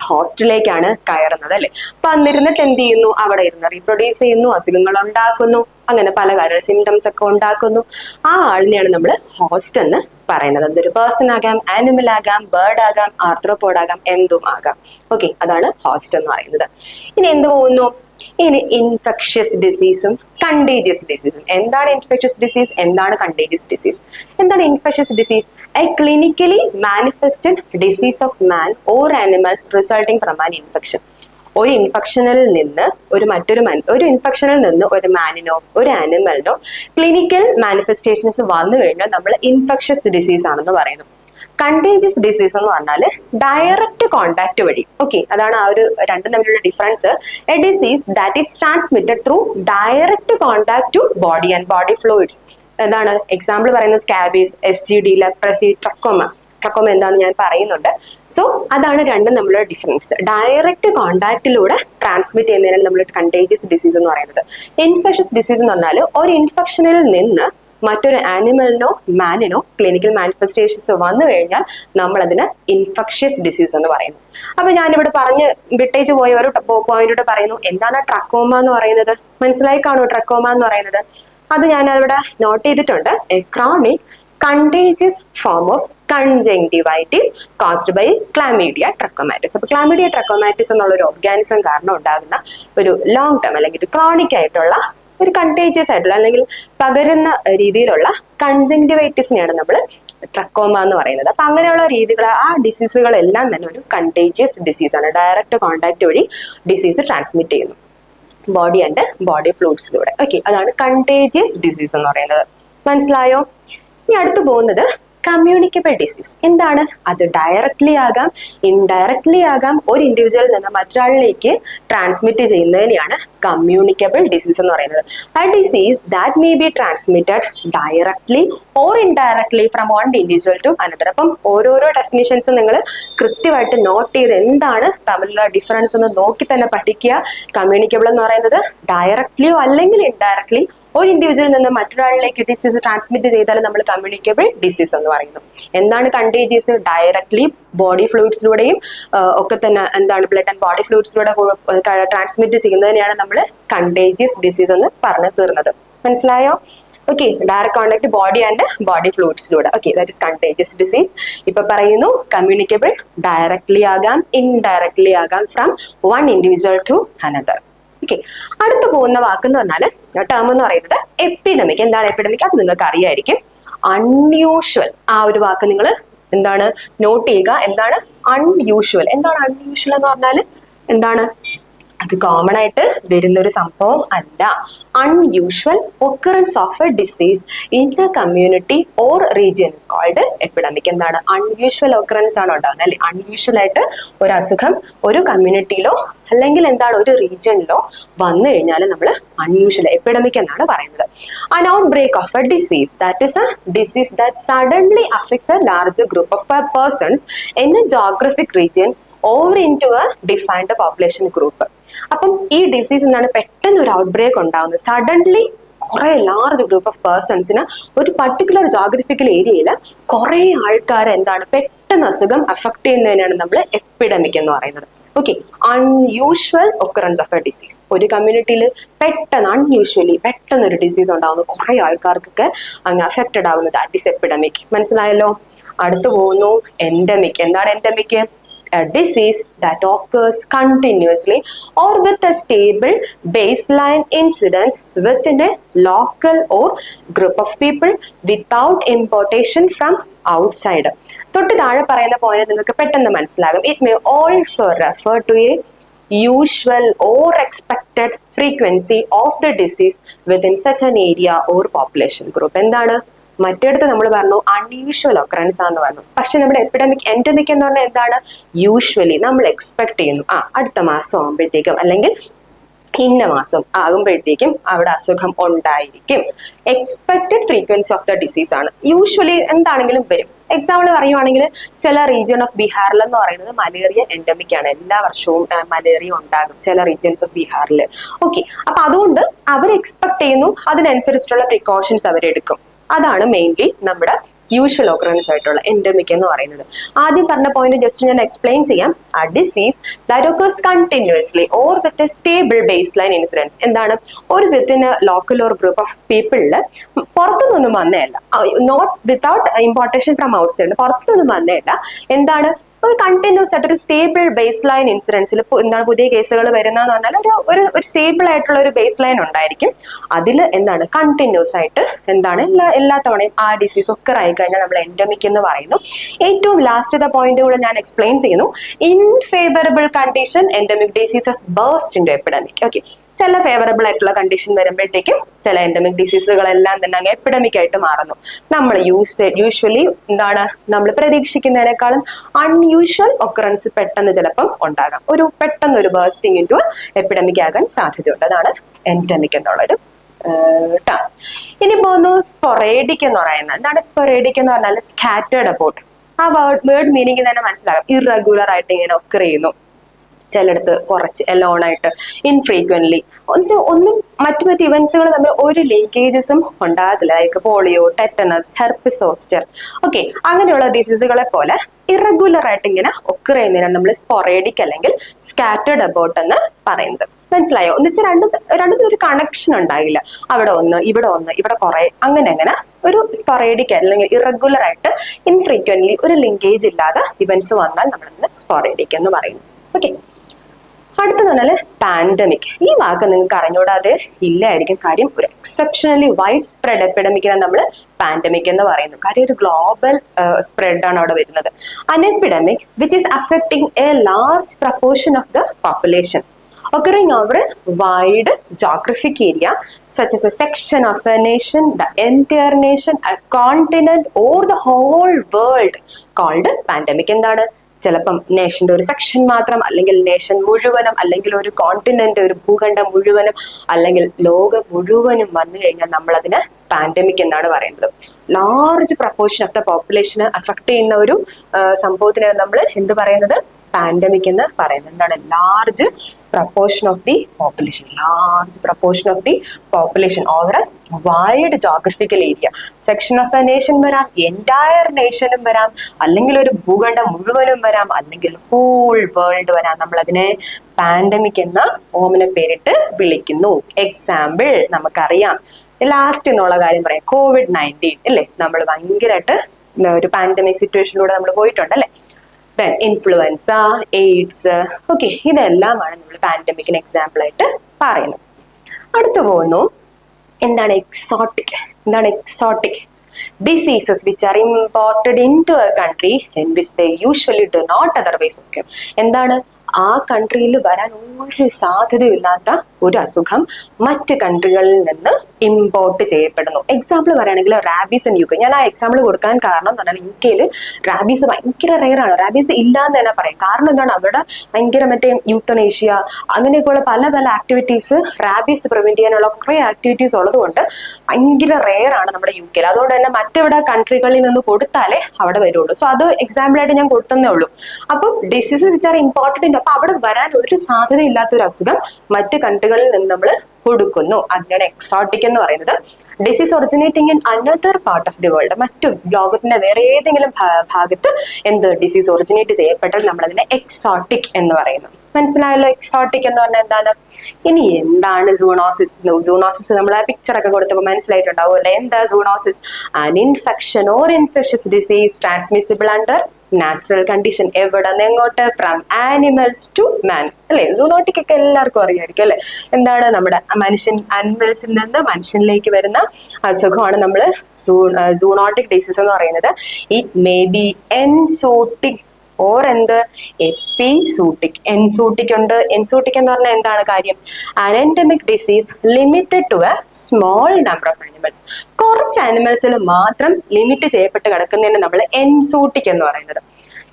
ഹോസ്റ്റിലേക്കാണ് കയറുന്നത് അല്ലെ. അപ്പൊ അന്നിരുന്നിട്ട് എന്ത് ചെയ്യുന്നു? അവിടെ ഇരുന്ന് റീപ്രൊഡ്യൂസ് ചെയ്യുന്നു, അസുഖങ്ങൾ ഉണ്ടാക്കുന്നു, അങ്ങനെ പല കാര്യങ്ങളും സിംറ്റംസ് ഒക്കെ ഉണ്ടാക്കുന്നു. ആ ആളിനെയാണ് നമ്മൾ ഹോസ്റ്റ് എന്ന് പറയുന്നത്. അതൊരു പേഴ്സൺ ആകാം, ആനിമൽ ആകാം, ബേർഡ് ആകാം, ആർത്രോപോഡ് ആകാം, എന്തും ആകാം. ഓക്കെ, അതാണ് ഹോസ്റ്റ് എന്ന് പറയുന്നത്. ഇനി എന്ത് പോകുന്നു? ഇനി ഇൻഫെക്ഷ്യസ് ഡിസീസും കണ്ടേജിയസ് ഡിസീസും. എന്താണ് ഇൻഫെക്ഷ്യസ് ഡിസീസ്? എന്താണ് കണ്ടേജിയസ് ഡിസീസ്? എന്താണ് infectious disease? A clinically manifested disease of man or animals resulting from an infection. ഒരു ഇൻഫെക്ഷനിൽ നിന്ന് ഒരു ഇൻഫെക്ഷനിൽ നിന്ന് ഒരു മാനിനോ ഒരു ആനിമലിനോ ക്ലിനിക്കൽ മാനിഫെസ്റ്റേഷൻസ് വന്നു കഴിഞ്ഞാൽ നമ്മൾ ഇൻഫെക്ഷ്യസ് ഡിസീസ് ആണെന്ന് പറയുന്നു. കണ്ടേജിയസ് ഡിസീസ് എന്ന് പറഞ്ഞാൽ ഡയറക്റ്റ് കോണ്ടാക്ട് വഴി. ഓക്കെ, അതാണ് ആ ഒരു രണ്ടും തമ്മിലുള്ള difference. A disease that is transmitted through direct contact to body and body fluids. എന്താണ് എക്സാമ്പിൾ പറയുന്നത്? Scabies, STD, leprosy, trachoma. Trachoma എന്താണെന്ന് ഞാൻ പറയുന്നുണ്ട്. സോ അതാണ് രണ്ടും തമ്മിലുള്ള ഡിഫറൻസ്. ഡയറക്റ്റ് കോണ്ടാക്റ്റിലൂടെ ട്രാൻസ്മിറ്റ് ചെയ്യുന്നതിനാണ് നമ്മൾ കണ്ടേജിയസ് ഡിസീസ് എന്ന് പറയുന്നത്. ഇൻഫെക്ഷസ് ഡിസീസ് എന്ന് പറഞ്ഞാൽ ഒരു ഇൻഫെക്ഷനിൽ നിന്ന് മറ്റൊരു ആനിമലിനോ മാനിനോ ക്ലിനിക്കൽ മാനിഫെസ്റ്റേഷൻസ് വന്നു കഴിഞ്ഞാൽ നമ്മൾ അതിന് ഇൻഫെക്ഷ്യസ് ഡിസീസ് എന്ന് പറയുന്നു. അപ്പൊ ഞാനിവിടെ പറഞ്ഞ് വിട്ടേച്ച് പോയ ഒരു പോയിന്റിലൂടെ പറയുന്നു, എന്താണ് ട്രക്കോമ എന്ന് പറയുന്നത്? മനസ്സിലായി കാണുമോ ട്രക്കോമ എന്ന് പറയുന്നത്? അത് ഞാൻ അവിടെ നോട്ട് ചെയ്തിട്ടുണ്ട്. A chronic contagious form of conjunctivitis caused by Chlamydia trachomatis. അപ്പൊ Chlamydia trachomatis എന്നുള്ള ഒരു ഓർഗാനിസം കാരണം ഉണ്ടാകുന്ന ഒരു ലോങ് ടേം അല്ലെങ്കിൽ ക്രോണിക് ആയിട്ടുള്ള ഒരു കണ്ടേജിയസ് ആയിട്ടുള്ള അല്ലെങ്കിൽ പകരുന്ന രീതിയിലുള്ള കൺജങ്ക്ടിവൈറ്റിസിനെയാണ് നമ്മൾ ട്രക്കോമ എന്ന് പറയുന്നത്. അപ്പൊ അങ്ങനെയുള്ള രീതികൾ, ആ ഡിസീസുകളെല്ലാം തന്നെ ഒരു കണ്ടേജിയസ് ഡിസീസ് ആണ്. ഡയറക്റ്റ് കോണ്ടാക്ട് വഴി ഡിസീസ് ട്രാൻസ്മിറ്റ് ചെയ്യുന്നു ബോഡി ആൻഡ് ബോഡി ഫ്ലൂയിഡ്സിലൂടെ. ഓക്കെ, അതാണ് കണ്ടേജിയസ് ഡിസീസ് എന്ന് പറയുന്നത്. മനസ്സിലായോ? ഇനി അടുത്ത് പോകുന്നത് കമ്മ്യൂണിക്കബിൾ ഡിസീസ്. എന്താണ് അത്? ഡയറക്ട്ലി ആകാം, ഇൻഡയറക്ട്ലി ആകാം. ഒരു ഇൻഡിവിജ്വലിൽ നിന്ന് മറ്റൊരാളിലേക്ക് ട്രാൻസ്മിറ്റ് ചെയ്യുന്നതിനെയാണ് കമ്മ്യൂണിക്കബിൾ ഡിസീസ് എന്ന് പറയുന്നത്. A disease that may be transmitted directly or indirectly from one individual to another. അപ്പം ഓരോരോ ഡെഫിനിഷൻസ് നിങ്ങൾ കൃത്യമായിട്ട് നോട്ട് ചെയ്ത് എന്താണ് തമ്മിലുള്ള ഡിഫറൻസ് എന്ന് നോക്കി തന്നെ പഠിക്കുക. കമ്മ്യൂണിക്കബിൾ എന്ന് പറയുന്നത് ഡയറക്ട്ലിയോ അല്ലെങ്കിൽ ഇൻഡയറക്ട്ലി ഒരു ഇൻഡിവിജ്വലിൽ നിന്ന് മറ്റൊരാളിലേക്ക് ഡിസീസ് ട്രാൻസ്മിറ്റ് ചെയ്താൽ നമ്മൾ കമ്മ്യൂണിക്കബിൾ ഡിസീസ് എന്ന് പറയുന്നു. എന്താണ് കണ്ടേജിയസ്? ഡയറക്ട്ലി ബോഡി ഫ്ലൂയിഡ്സിലൂടെയും ഒക്കെ തന്നെ എന്താണ് ബ്ലഡ് ആൻഡ് ബോഡി ഫ്ലൂയിഡ്സിലൂടെ ട്രാൻസ്മിറ്റ് ചെയ്യുന്നതിനെയാണ് നമ്മൾ കണ്ടേജിയസ് ഡിസീസ് എന്ന് പറഞ്ഞു തീർന്നത്. മനസ്സിലായോ? Okay, direct contact body and body ഫ്ലൂയിഡ്സിലൂടെ. Okay, that is contagious disease. ഇപ്പൊ പറയുന്നു കമ്മ്യൂണിക്കബിൾ ഡയറക്ട്ലി ആകാം, ഇൻഡയറക്ട്ലി ആകാം, from one individual to another. Okay, അടുത്ത് പോകുന്ന വാക്ക് എന്ന് പറഞ്ഞാൽ ടേം എന്ന് പറയുന്നത് എപ്പിഡമിക്. എന്താണ് എപ്പിഡമിക്? അത് നിങ്ങൾക്ക് അറിയായിരിക്കും. അൺയൂഷ്വൽ, ആ ഒരു വാക്ക് നിങ്ങൾ എന്താണ് നോട്ട് ചെയ്യുക. എന്താണ് അൺയൂഷ്വൽ? എന്താണ് അൺയൂഷ്വൽ എന്ന് പറഞ്ഞാൽ എന്താണ്? അത് കോമൺ ആയിട്ട് വരുന്നൊരു സംഭവം അല്ല. Unusual occurrence of a disease in a community or region is called epidemic. എന്താണ്? അൺയൂഷ്വൽ ഒക്കറൻസ് ആണ് ഉണ്ടാകുന്നത്, അല്ലെ? അൺയൂഷ്വൽ ആയിട്ട് ഒരു അസുഖം ഒരു കമ്മ്യൂണിറ്റിയിലോ അല്ലെങ്കിൽ എന്താണ് ഒരു റീജിയനിലോ വന്നു കഴിഞ്ഞാൽ നമ്മൾ അൺയൂഷ്വൽ എപ്പിഡമിക് എന്നാണ് പറയുന്നത്. An outbreak of a disease, that is a disease that suddenly affects a larger group of persons in a geographic region or into a defined population group. അപ്പം ഈ ഡിസീസ് എന്താണ്? പെട്ടെന്ന് ഒരു ഔട്ട് ബ്രേക്ക് ഉണ്ടാകുന്നത്, suddenly കുറെ large group of പേഴ്സൺസിന് ഒരു particular geographical ഏരിയയിൽ കുറെ ആൾക്കാരെ എന്താണ് പെട്ടെന്ന് അസുഖം അഫക്ട് ചെയ്യുന്നതിനാണ് നമ്മൾ എപ്പിഡമിക് എന്ന് പറയുന്നത്. Okay, unusual occurrence of a disease. ഒരു കമ്മ്യൂണിറ്റിയിൽ പെട്ടെന്ന് അൺയൂഷ്വലി പെട്ടെന്ന് ഒരു ഡിസീസ് ഉണ്ടാകുന്നു, കുറെ ആൾക്കാർക്കൊക്കെ അങ്ങ് അഫക്റ്റഡ് ആകുന്നത്, ദാറ്റ് ഈസ് എപ്പിഡമിക്. മനസ്സിലായല്ലോ? അടുത്ത് പോകുന്നു എൻഡമിക്. എന്താണ് endemic? A disease that occurs continuously or with a stable baseline incidence within a local or group of people without importation from outside. തൊട്ട് താഴെ പറയുന്ന പോയിന്റ് നിങ്ങൾക്ക് പെട്ടെന്ന് മനസ്സിലാകും. It may also refer to a usual or expected frequency of the disease within such an area or population group. എന്താണ്? മറ്റേടത്ത് നമ്മൾ പറഞ്ഞു unusual occurrence ആണെന്ന് പറഞ്ഞു. പക്ഷെ നമ്മുടെ എപ്പിഡമിക് എൻഡമിക് എന്ന് പറഞ്ഞാൽ എന്താണ്? യൂഷ്വലി നമ്മൾ എക്സ്പെക്ട് ചെയ്യുന്നു, അടുത്ത മാസം ആകുമ്പോഴത്തേക്കും അല്ലെങ്കിൽ ഇന്ന മാസം ആകുമ്പോഴത്തേക്കും അവിടെ അസുഖം ഉണ്ടായിരിക്കും. Expected frequency of the disease ആണ്. യൂഷ്വലി എന്താണെങ്കിലും വരും. എക്സാമ്പിൾ പറയുവാണെങ്കിൽ ചില റീജിയൻ ഓഫ് ബീഹാറിൽ എന്ന് പറയുന്നത് മലേറിയ എൻഡമിക് ആണ്. എല്ലാ വർഷവും മലേറിയ ഉണ്ടാകും ചില റീജിയൻസ് ഓഫ് ബീഹാറിൽ. ഓക്കെ, അപ്പൊ അതുകൊണ്ട് അവർ എക്സ്പെക്ട് ചെയ്യുന്നു, അതിനനുസരിച്ചിട്ടുള്ള പ്രിക്കോഷൻസ് അവരെടുക്കും. അതാണ് മെയിൻലി നമ്മുടെ യൂഷ്വൽ ഓക്കറൻസ് ആയിട്ടുള്ള എൻഡമിക് എന്ന് പറയുന്നത്. ആദ്യം പറഞ്ഞ പോയിന്റ് ജസ്റ്റ് ഞാൻ എക്സ്പ്ലെയിൻ ചെയ്യാം. A disease that occurs continuously or with a stable baseline incidence. എന്താണ്? ഒരു within local or group of പീപ്പിളിൽ പുറത്തുനിന്നും വന്നതല്ല, not without importation from outside, പുറത്തുനിന്നും വന്നതല്ല. എന്താണ്? ഒരു കണ്ടിന്യൂസ് ആയിട്ട് ഒരു സ്റ്റേബിൾ ബേസ് ലൈൻ ഇൻസിഡൻസിൽ എന്താണ് പുതിയ കേസുകൾ വരുന്നതെന്ന് പറഞ്ഞാൽ ഒരു സ്റ്റേബിൾ ആയിട്ടുള്ള ഒരു ബേസ് ലൈൻ ഉണ്ടായിരിക്കും. അതിൽ എന്താണ് കണ്ടിന്യൂസ് ആയിട്ട് എന്താണ് എല്ലാ തവണയും ആ ഡിസീസ് ഒക്കെ ആയി കഴിഞ്ഞാൽ നമ്മൾ എൻഡമിക് എന്ന് പറയുന്നു. ഏറ്റവും ലാസ്റ്റ് പോയിന്റ് കൂടെ ഞാൻ എക്സ്പ്ലെയിൻ ചെയ്യുന്നു. In favourable condition endemic diseases burst into epidemic. Okay, ചില ഫേവറബിൾ ആയിട്ടുള്ള കണ്ടീഷൻ വരുമ്പോഴത്തേക്കും ചില എൻഡമിക് ഡിസീസുകളെല്ലാം തന്നെ അങ്ങ് എപ്പിഡമിക് ആയിട്ട് മാറുന്നു. നമ്മൾ യൂഷ്വലി എന്താണ് നമ്മൾ പ്രതീക്ഷിക്കുന്നതിനേക്കാളും അൺയൂഷ്വൽ ഒക്കറൻസ് പെട്ടെന്ന് ചിലപ്പം ഉണ്ടാകാം. പെട്ടെന്ന് ഒരു ബേസ്റ്റിംഗ് ഇൻടു എപ്പിഡമിക് ആകാൻ സാധ്യതയുണ്ട്. അതാണ് എൻഡമിക് എന്നുള്ളൊരു ടേം. ഇനി പോകുന്നു സ്പൊറേഡിക് എന്ന് പറയുന്നത്. എന്താണ് സ്പൊറേഡിക് എന്ന് പറഞ്ഞാൽ സ്കാറ്റേർഡ് അബൌട്ട്. ആ വേർഡ് മീനിങ് തന്നെ മനസ്സിലാകും. ഇറഗുലർ ആയിട്ട് ഇങ്ങനെ ഒക്കർ ചെയ്യുന്നു, ചിലടത്ത് കുറച്ച് എലോൺ ആയിട്ട്, ഇൻഫ്രീക്വന്റ്ലി, ഒന്നും മറ്റു ഇവന്റ്സുകൾ തമ്മിൽ ഒരു ലിങ്കേജസും ഉണ്ടാകത്തില്ല. Like polio, tetanus, herpes zoster, okay, അങ്ങനെയുള്ള ഡിസീസുകളെ പോലെ ഇറഗുലർ ആയിട്ട് ഇങ്ങനെ ഒക്കർ ചെയ്യുന്നതിനാണ് നമ്മൾ സ്പൊറേഡിക് അല്ലെങ്കിൽ സ്കാറ്റേർഡ് അബൌട്ട് എന്ന് പറയുന്നത്. മനസ്സിലായോ? എന്നുവെച്ചാൽ രണ്ടും ഒരു കണക്ഷൻ ഉണ്ടാകില്ല. അവിടെ ഒന്ന്, ഇവിടെ കുറെ, അങ്ങനെ ഒരു സ്പൊറേഡിക് അല്ലെങ്കിൽ ഇറഗുലർ ആയിട്ട് ഇൻഫ്രീക്വന്റ്ലി ഒരു ലിങ്കേജ് ഇല്ലാതെ ഇവന്റ്സ് വന്നാൽ നമ്മളതിന് സ്പൊറേഡിക് എന്ന് പറയുന്നു. ഓക്കെ, അടുത്തെന്ന് പറഞ്ഞാല് പാൻഡമിക്. ഈ വാക്ക് നിങ്ങൾക്ക് അറിഞ്ഞൂടാതെ ഇല്ലായിരിക്കും. കാര്യം ഒരു എക്സെപ്ഷണലി വൈഡ് സ്പ്രെഡ് എപ്പിഡമിക്കിനെ നമ്മൾ പാൻഡമിക് എന്ന് പറയുന്നു. കാര്യം ഒരു ഗ്ലോബൽ സ്പ്രെഡ് ആണ് അവിടെ വരുന്നത്. അൻ epidemic which is affecting A large proportion of the population occurring over a wide geographic area such as a section of a nation, the entire nation, a continent or the whole world called pandemic. എന്താണ്? ചിലപ്പം നേഷന്റെ ഒരു section മാത്രം, അല്ലെങ്കിൽ nation മുഴുവനും, അല്ലെങ്കിൽ ഒരു continent, ഒരു ഭൂഖണ്ഡം മുഴുവനും, അല്ലെങ്കിൽ ലോകം മുഴുവനും വന്നു കഴിഞ്ഞാൽ നമ്മൾ അതിന് പാൻഡമിക് എന്നാണ് പറയുന്നത്. ലാർജ് പ്രപ്പോർഷൻ ഓഫ് ദ പോപ്പുലേഷനെ അഫക്ട് ചെയ്യുന്ന ഒരു സംഭവത്തിനാണ് നമ്മൾ എന്ത് പറയുന്നത്? പാൻഡമിക് എന്ന് പറയുന്നത്. എന്താണ്? Large proportion of the population over a wide geographical area. Section of a nation വരാം, entire nationും വരാം, അല്ലെങ്കിൽ ഒരു ഭൂഖണ്ഡം മുഴുവനും വരാം, അല്ലെങ്കിൽ whole world വരാം. നമ്മൾ അതിനെ പാൻഡമിക് എന്ന ഓമന പേരിട്ട് വിളിക്കുന്നു. എക്സാമ്പിൾ നമുക്കറിയാം. ലാസ്റ്റ് എന്നുള്ള കാര്യം പറയാം. COVID-19 അല്ലേ? നമ്മൾ ഭയങ്കരമായിട്ട് ഒരു പാൻഡമിക് സിറ്റുവേഷനിലൂടെ നമ്മൾ പോയിട്ടുണ്ടല്ലേ? ഇൻഫ്ലുവൻസ, എയ്ഡ്സ്, ഓക്കെ, ഇതെല്ലാമാണ് നമ്മൾ പാൻഡമിക്കിന് എക്സാമ്പിൾ ആയിട്ട് പറയുന്നത്. അടുത്തു പോകുന്നു, എന്താണ് exotic diseases which are imported into a country in which they usually do not otherwise occur. എന്താണ്? ആ കൺട്രിയിൽ വരാൻ ഒരു സാധ്യതയില്ലാത്ത ഒരു അസുഖം മറ്റ് കൺട്രികളിൽ നിന്ന് ഇമ്പോർട്ട് ചെയ്യപ്പെടുന്നു. എക്സാമ്പിൾ പറയുകയാണെങ്കിൽ റാബീസ് ഇൻ UK. ഞാൻ ആ എക്സാമ്പിൾ കൊടുക്കാൻ കാരണം എന്ന് പറഞ്ഞാൽ UK റാബീസ് ഭയങ്കര റെയർ ആണ്. റാബീസ് ഇല്ലാന്ന് തന്നെ പറയാം. കാരണം എന്താണ്? അവിടെ ഭയങ്കര യൂത്തനേഷ്യ അങ്ങനെയൊക്കെയുള്ള പല ആക്ടിവിറ്റീസ്, റാബീസ് പ്രിവെന്റ് ചെയ്യാനുള്ള കുറെ ആക്ടിവിറ്റീസ് ഉള്ളത് കൊണ്ട് ഭയങ്കര റെയർ ആണ് നമ്മുടെ UK. അതുകൊണ്ട് തന്നെ മറ്റെവിടെ കൺട്രികളിൽ നിന്ന് കൊടുത്താലേ അവിടെ വരുള്ളൂ. സോ അത് എക്സാമ്പിൾ ആയിട്ട് ഞാൻ കൊടുത്തന്നേ ഉള്ളൂ. അപ്പം ഡിസീസസ് വിച്ച് ആർ ഇമ്പോർട്ടന്റ്, അപ്പൊ അവിടെ വരാൻ ഒരു സാധ്യത ഇല്ലാത്തൊരു അസുഖം മറ്റ് കൺട്രികളിൽ നിന്ന് നമ്മൾ കൊടുക്കുന്നു. അതിനാണ് എക്സോട്ടിക് എന്ന് പറയുന്നത്. Disease originating in another part of the world, മറ്റു ലോകത്തിന്റെ വേറെ ഏതെങ്കിലും ഭാഗത്ത് ഡിസീസ് ഒറിജിനേറ്റ് ചെയ്യപ്പെട്ടാൽ നമ്മൾ അതിനെ എക്സോട്ടിക് എന്ന് പറയുന്നു. മനസ്സിലായല്ലോ? എക്സോട്ടിക് എന്ന് പറഞ്ഞാൽ എന്താണ്? ഇനി എന്താണ് സൂണോസിസ്? സൂണോസിസ് നമ്മൾ ആ പിക്ചർ ഒക്കെ കൊടുത്തപ്പോൾ മനസ്സിലായിട്ടുണ്ടാവും അല്ലെ? എന്താ zoonosis? An infection or infectious disease transmissible under natural condition. എവിടെ നിന്ന് എങ്ങോട്ട്? ഫ്രം ആനിമൽസ് ടു മാൻ അല്ലെ? സൂണോട്ടിക് ഒക്കെ എല്ലാവർക്കും അറിയായിരിക്കും അല്ലെ? എന്താണ്? നമ്മുടെ ആനിമൽസിൽ നിന്ന് മനുഷ്യനിലേക്ക് വരുന്ന അസുഖമാണ് നമ്മൾ സൂണോട്ടിക് ഡിസീസ് എന്ന് പറയുന്നത്. It may be enzootic or epizootic. Enzootic ഉണ്ട്. എൻസൂട്ടിക് എന്ന് പറഞ്ഞാൽ എന്താണ് കാര്യം? An endemic disease limited to a small number of animals. കുറച്ച് ആനിമൽസിൽ മാത്രം ലിമിറ്റ് ചെയ്യപ്പെട്ട് കിടക്കുന്നതിന് നമ്മൾ എൻസൂട്ടിക് എന്ന് പറയുന്നത്.